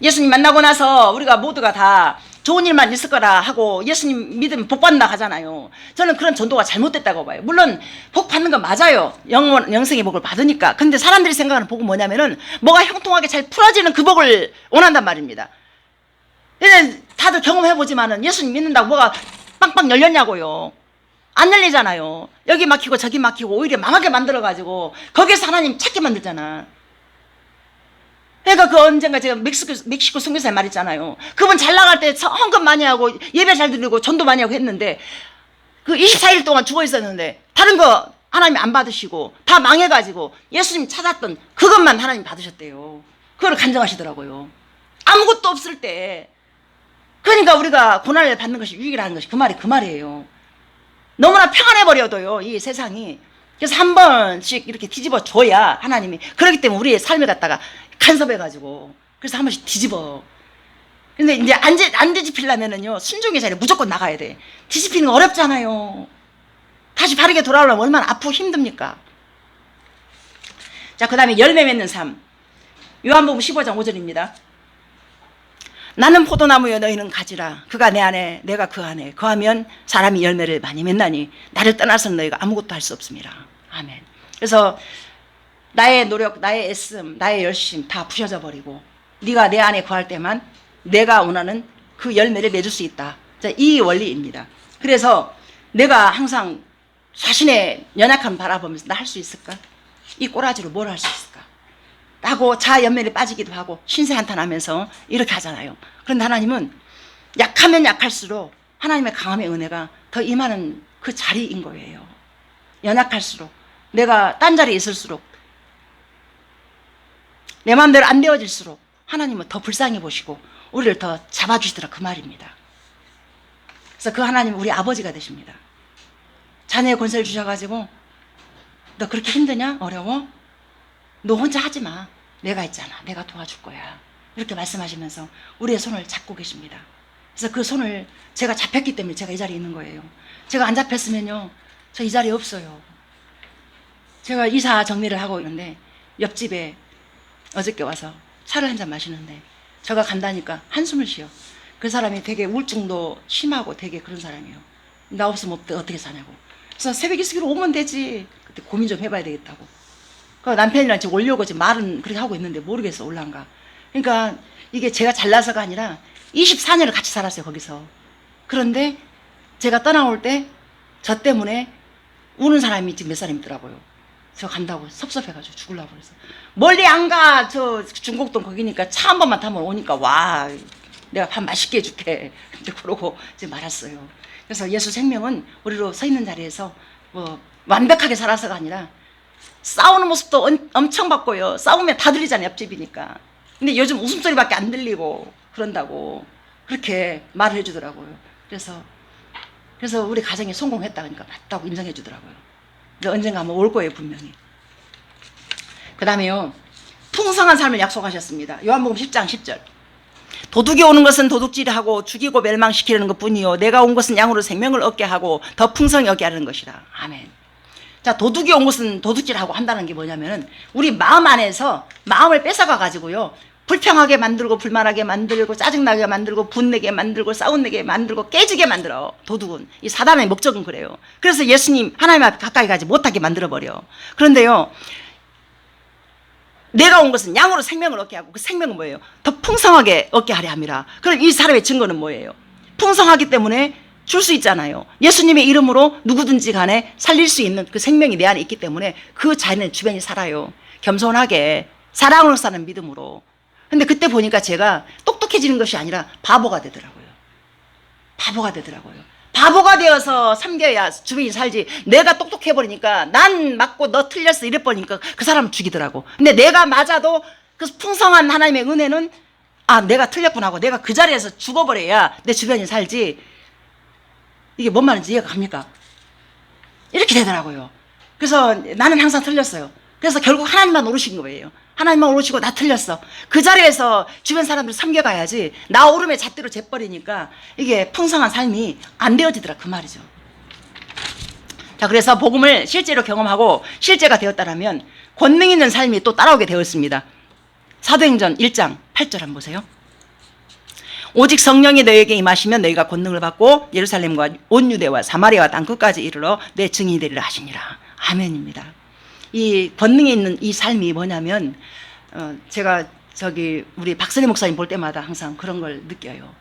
예수님 만나고 나서 우리가 모두가 다 좋은 일만 있을 거라 하고 예수님 믿으면 복 받는다 하잖아요. 저는 그런 전도가 잘못됐다고 봐요. 물론 복 받는 건 맞아요. 영생의 복을 받으니까. 근데 사람들이 생각하는 복은 뭐냐면은 뭐가 형통하게 잘 풀어지는 그 복을 원한단 말입니다. 다들 경험해보지만은 예수님 믿는다고 뭐가 빵빵 열렸냐고요. 안 열리잖아요. 여기 막히고 저기 막히고 오히려 망하게 만들어가지고 거기서 하나님 찾게 만들잖아. 그러니까 그 언젠가 제가 멕시코 선교사에 말했잖아요. 그분 잘 나갈 때 헌금 많이 하고 예배 잘 드리고 전도 많이 하고 했는데 그 24일 동안 죽어 있었는데 다른 거 하나님 안 받으시고 다 망해가지고 예수님 찾았던 그것만 하나님 받으셨대요. 그걸 간증하시더라고요. 아무것도 없을 때. 그러니까 우리가 고난을 받는 것이 유익이라는 것이 그 말이에요. 너무나 평안해버려도요, 이 세상이. 그래서 한 번씩 이렇게 뒤집어 줘야 하나님이. 그렇기 때문에 우리의 삶을 갖다가 간섭해가지고. 그래서 한 번씩 뒤집어. 근데 이제 안 뒤집히려면은요, 순종의 자리에 무조건 나가야 돼. 뒤집히는 거 어렵잖아요. 다시 바르게 돌아오려면 얼마나 아프고 힘듭니까? 자, 그 다음에 열매 맺는 삶. 요한복음 15장 5절입니다. 나는 포도나무여 너희는 가지라. 그가 내 안에 내가 그 안에 거하면 사람이 열매를 많이 맺나니 나를 떠나서는 너희가 아무것도 할 수 없습니다. 아멘. 그래서 나의 노력, 나의 애씀, 나의 열심 다 부셔져 버리고 네가 내 안에 거할 때만 내가 원하는 그 열매를 맺을 수 있다. 자, 이 원리입니다. 그래서 내가 항상 자신의 연약함 바라보면서 나 할 수 있을까? 이 꼬라지로 뭘 할 수 있을까? 하고 자연면에 빠지기도 하고 신세 한탄하면서 이렇게 하잖아요. 그런데 하나님은 약하면 약할수록 하나님의 강함의 은혜가 더 임하는 그 자리인 거예요. 연약할수록 내가 딴 자리에 있을수록 내 마음대로 안 되어질수록 하나님은 더 불쌍히 보시고 우리를 더 잡아주시더라 그 말입니다. 그래서 그 하나님은 우리 아버지가 되십니다. 자녀의 권세를 주셔가지고 너 그렇게 힘드냐? 어려워? 너 혼자 하지 마. 내가 있잖아. 내가 도와줄 거야. 이렇게 말씀하시면서 우리의 손을 잡고 계십니다. 그래서 그 손을 제가 잡혔기 때문에 제가 이 자리에 있는 거예요. 제가 안 잡혔으면요. 저 이 자리에 없어요. 제가 이사 정리를 하고 있는데 옆집에 어저께 와서 차를 한 잔 마시는데 제가 간다니까 한숨을 쉬어. 그 사람이 되게 우울증도 심하고 되게 그런 사람이에요. 나 없으면 어떻게 사냐고. 그래서 새벽 이슬기로 오면 되지. 그때 고민 좀 해봐야 되겠다고. 그 남편이랑 지금 오려고 지금 말은 그렇게 하고 있는데 모르겠어 올란가. 그러니까 이게 제가 잘나서가 아니라 24년을 같이 살았어요 거기서. 그런데 제가 떠나올 때 저 때문에 우는 사람이 지금 몇 사람 있더라고요. 저 간다고 섭섭해가지고 죽으려고 그래서 멀리 안 가. 저 중곡동 거기니까 차 한 번만 타면 오니까 와 내가 밥 맛있게 해줄게. 근데 그러고 이제 말았어요. 그래서 예수 생명은 우리로 서 있는 자리에서 뭐 완벽하게 살아서가 아니라 싸우는 모습도 엄청 봤고요. 싸우면 다 들리잖아요. 옆집이니까. 근데 요즘 웃음소리밖에 안 들리고 그런다고 그렇게 말을 해주더라고요. 그래서 우리 가정이 성공했다 그러니까 맞다고 인정해 주더라고요. 언젠가 한번 올 거예요 분명히. 그 다음에요. 풍성한 삶을 약속하셨습니다. 요한복음 10장 10절. 도둑이 오는 것은 도둑질하고 죽이고 멸망시키려는 것뿐이요 내가 온 것은 양으로 생명을 얻게 하고 더 풍성히 얻게 하는 것이라. 아멘. 자, 도둑이 온 것은 도둑질하고 한다는 게 뭐냐면은 우리 마음 안에서 마음을 뺏어가 가지고요 불평하게 만들고 불만하게 만들고 짜증나게 만들고 분내게 만들고 싸움내게 만들고 깨지게 만들어. 도둑은 이 사단의 목적은 그래요. 그래서 예수님 하나님 앞에 가까이 가지 못하게 만들어버려. 그런데요 내가 온 것은 양으로 생명을 얻게 하고 그 생명은 뭐예요? 더 풍성하게 얻게 하려 함이라. 그럼 이 사람의 증거는 뭐예요? 풍성하기 때문에 줄 수 있잖아요. 예수님의 이름으로 누구든지 간에 살릴 수 있는 그 생명이 내 안에 있기 때문에 그 자리는 주변이 살아요. 겸손하게 사랑으로 사는 믿음으로. 근데 그때 보니까 제가 똑똑해지는 것이 아니라 바보가 되더라고요. 바보가 되더라고요. 바보가 되어서 섬겨야 주변이 살지. 내가 똑똑해버리니까 난 맞고 너 틀렸어 이래버리니까 그 사람을 죽이더라고. 근데 내가 맞아도 그 풍성한 하나님의 은혜는 아 내가 틀렸구나 하고 내가 그 자리에서 죽어버려야 내 주변이 살지. 이게 뭔 말인지 이해가 갑니까? 이렇게 되더라고요. 그래서 나는 항상 틀렸어요. 그래서 결국 하나님만 오르신 거예요. 하나님만 오르시고 나 틀렸어. 그 자리에서 주변 사람들 섬겨가야지 나 오름에 잣대로 재버리니까 이게 풍성한 삶이 안 되어지더라 그 말이죠. 자, 그래서 복음을 실제로 경험하고 실제가 되었다라면 권능 있는 삶이 또 따라오게 되었습니다. 사도행전 1장 8절 한번 보세요. 오직 성령이 너희에게 임하시면 너희가 권능을 받고 예루살렘과 온 유대와 사마리아와 땅 끝까지 이르러 내 증인이 되리라 하시니라. 아멘입니다. 이 권능이 있는 이 삶이 뭐냐면 제가 우리 박선희 목사님 볼 때마다 항상 그런 걸 느껴요.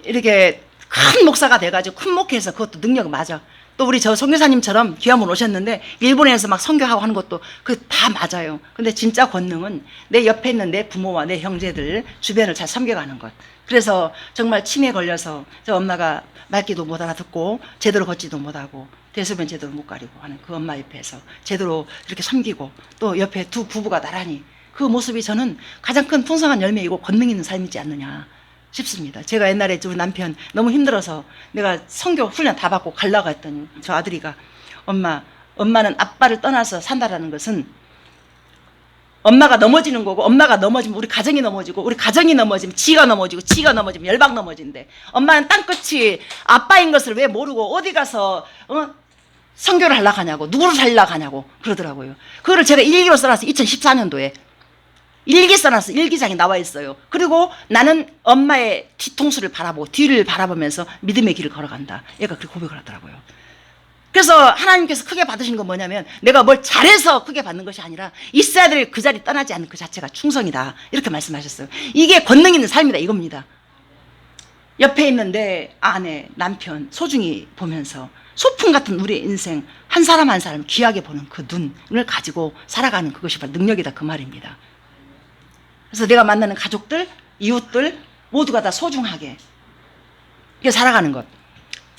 이렇게 큰 목사가 돼가지고 큰 목회에서 그것도 능력 맞아. 또 우리 저 선교사님처럼 귀한 분 오셨는데 일본에서 막 선교하고 하는 것도 그 다 맞아요. 근데 진짜 권능은 내 옆에 있는 내 부모와 내 형제들 주변을 잘 섬겨가는 것. 그래서 정말 치매에 걸려서 저 엄마가 말귀도 못 알아듣고 제대로 걷지도 못하고 대소변 제대로 못 가리고 하는 그 엄마 옆에서 제대로 이렇게 섬기고 또 옆에 두 부부가 나란히 그 모습이 저는 가장 큰 풍성한 열매이고 권능 있는 삶이지 않느냐 싶습니다. 제가 옛날에 우리 남편 너무 힘들어서 내가 선교 훈련 다 받고 가려고 했더니 저 아들이가 엄마는 아빠를 떠나서 산다라는 것은 엄마가 넘어지는 거고 엄마가 넘어지면 우리 가정이 넘어지고 우리 가정이 넘어지면 지가 넘어지고 지가 넘어지면 열방 넘어진대. 엄마는 땅끝이 아빠인 것을 왜 모르고 어디 가서 선교를 하려고 하냐고 누구를 살리려고 하냐고 그러더라고요. 그거를 제가 일기로 써놨어요. 2014년도에. 일기 써놨어. 일기장에 나와 있어요. 그리고 나는 엄마의 뒤통수를 바라보고 뒤를 바라보면서 믿음의 길을 걸어간다. 얘가 그렇게 고백을 하더라고요. 그래서 하나님께서 크게 받으신 건 뭐냐면 내가 뭘 잘해서 크게 받는 것이 아니라 있어야 될 그 자리 떠나지 않는 그 자체가 충성이다. 이렇게 말씀하셨어요. 이게 권능 있는 삶이다 이겁니다. 옆에 있는 내 아내, 남편 소중히 보면서 소풍 같은 우리의 인생 한 사람 한 사람 귀하게 보는 그 눈을 가지고 살아가는 그것이 바로 능력이다 그 말입니다. 그래서 내가 만나는 가족들, 이웃들 모두가 다 소중하게 이렇게 살아가는 것.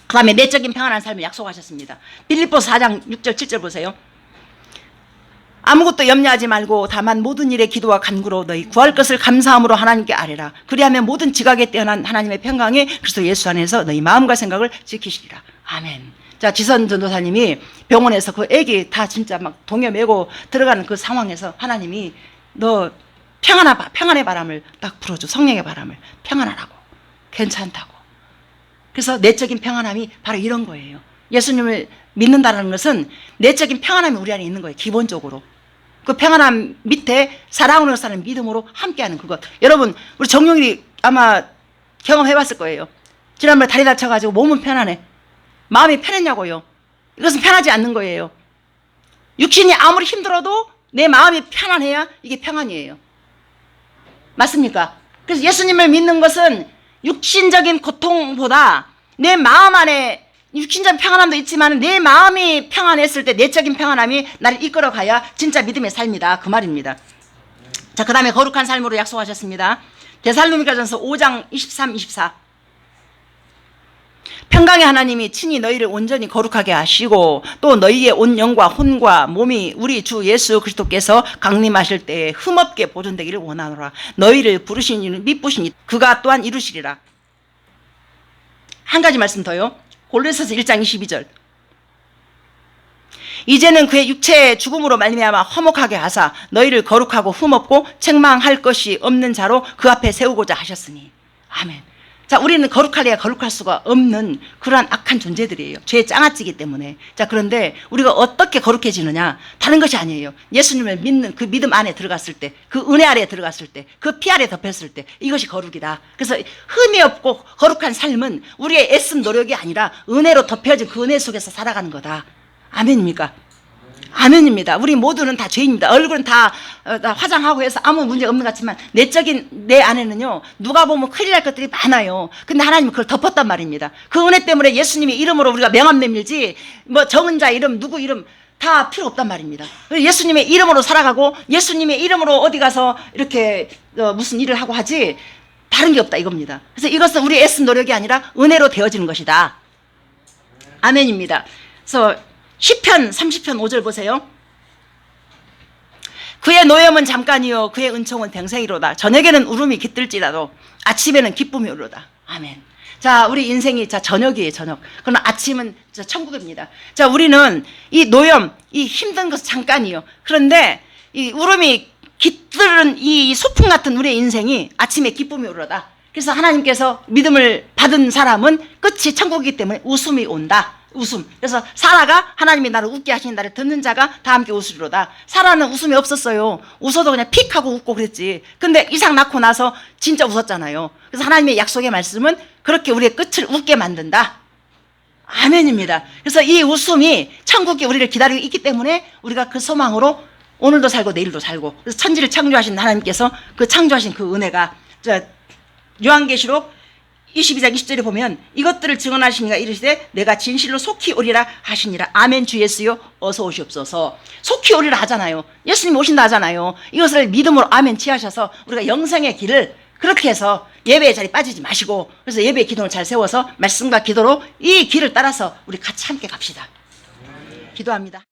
그 다음에 내적인 평안한 삶을 약속하셨습니다. 빌립보서 4장 6절 7절 보세요. 아무것도 염려하지 말고 다만 모든 일에 기도와 간구로 너희 구할 것을 감사함으로 하나님께 아뢰라. 그리하면 모든 지각에 뛰어난 하나님의 평강이 그리스도 예수 안에서 너희 마음과 생각을 지키시리라. 아멘. 자, 지선 전도사님이 병원에서 그 애기 다 진짜 막 동여 메고 들어가는 그 상황에서 하나님이 너 평안의 바람을 딱 불어줘. 성령의 바람을 평안하라고. 괜찮다고. 그래서 내적인 평안함이 바로 이런 거예요. 예수님을 믿는다는 것은 내적인 평안함이 우리 안에 있는 거예요. 기본적으로. 그 평안함 밑에 사랑으로 사는 믿음으로 함께하는 그것. 여러분 우리 정용일이 아마 경험해봤을 거예요. 지난번에 다리 다쳐가지고 몸은 편안해. 마음이 편했냐고요. 이것은 편하지 않는 거예요. 육신이 아무리 힘들어도 내 마음이 편안해야 이게 평안이에요. 맞습니까? 그래서 예수님을 믿는 것은 육신적인 고통보다 내 마음 안에 육신적인 평안함도 있지만 내 마음이 평안했을 때 내적인 평안함이 나를 이끌어가야 진짜 믿음의 삶이다 그 말입니다. 자, 그 다음에 거룩한 삶으로 약속하셨습니다. 데살로니가전서 5장 23, 24 평강의 하나님이 친히 너희를 온전히 거룩하게 하시고 또 너희의 온 영과 혼과 몸이 우리 주 예수 그리스도께서 강림하실 때에 흠없게 보존되기를 원하노라. 너희를 부르신 이는 미쁘시니 그가 또한 이루시리라. 한 가지 말씀 더요. 골로새서 1장 22절 이제는 그의 육체의 죽음으로 말미암아 화목하게 하사 너희를 거룩하고 흠없고 책망할 것이 없는 자로 그 앞에 세우고자 하셨으니 아멘. 자, 우리는 거룩하려야 거룩할 수가 없는 그러한 악한 존재들이에요. 죄의 짱아찌기 때문에. 자, 그런데 우리가 어떻게 거룩해지느냐? 다른 것이 아니에요. 예수님을 믿는 그 믿음 안에 들어갔을 때, 그 은혜 아래에 들어갔을 때, 그 피 아래에 덮였을 때 이것이 거룩이다. 그래서 흠이 없고 거룩한 삶은 우리의 애씀 노력이 아니라 은혜로 덮여진 그 은혜 속에서 살아가는 거다. 아멘입니까? 아멘입니다. 우리 모두는 다 죄입니다. 얼굴은 다 화장하고 해서 아무 문제 없는 것 같지만 내적인 내 안에는요 누가 보면 큰일 날 것들이 많아요. 근데 하나님은 그걸 덮었단 말입니다. 그 은혜 때문에 예수님의 이름으로 우리가 명함 내밀지 뭐 적은 자 이름 누구 이름 다 필요 없단 말입니다. 예수님의 이름으로 살아가고 예수님의 이름으로 어디 가서 이렇게 무슨 일을 하고 하지 다른 게 없다 이겁니다. 그래서 이것은 우리의 애쓴 노력이 아니라 은혜로 되어지는 것이다. 아멘입니다. 그래서 시편 30편 5절 보세요. 그의 노염은 잠깐이요 그의 은총은 평생이로다. 저녁에는 울음이 깃들지라도 아침에는 기쁨이 오르다. 아멘. 자, 우리 인생이 자 저녁이에요. 저녁. 그러나 아침은 자 천국입니다. 자, 우리는 이 노염, 이 힘든 것은 잠깐이요. 그런데 이 울음이 깃들은 이 소풍 같은 우리의 인생이 아침에 기쁨이 오르다. 그래서 하나님께서 믿음을 받은 사람은 끝이 천국이기 때문에 웃음이 온다. 웃음. 그래서 사라가 하나님이 나를 웃게 하시는 나를 듣는 자가 다 함께 웃으리로다. 사라는 웃음이 없었어요. 웃어도 그냥 픽 하고 웃고 그랬지. 근데 이삭 낳고 나서 진짜 웃었잖아요. 그래서 하나님의 약속의 말씀은 그렇게 우리의 끝을 웃게 만든다. 아멘입니다. 그래서 이 웃음이 천국이 우리를 기다리고 있기 때문에 우리가 그 소망으로 오늘도 살고 내일도 살고 그래서 천지를 창조하신 하나님께서 그 창조하신 그 은혜가 요한계시록 22장 20절에 보면 이것들을 증언하시니가 이르시되 내가 진실로 속히 오리라 하시니라. 아멘. 주 예수여 어서 오시옵소서. 속히 오리라 하잖아요. 예수님 오신다 하잖아요. 이것을 믿음으로 아멘 취하셔서 우리가 영생의 길을 그렇게 해서 예배의 자리 빠지지 마시고, 그래서 예배의 기도를 잘 세워서 말씀과 기도로 이 길을 따라서 우리 같이 함께 갑시다. 기도합니다.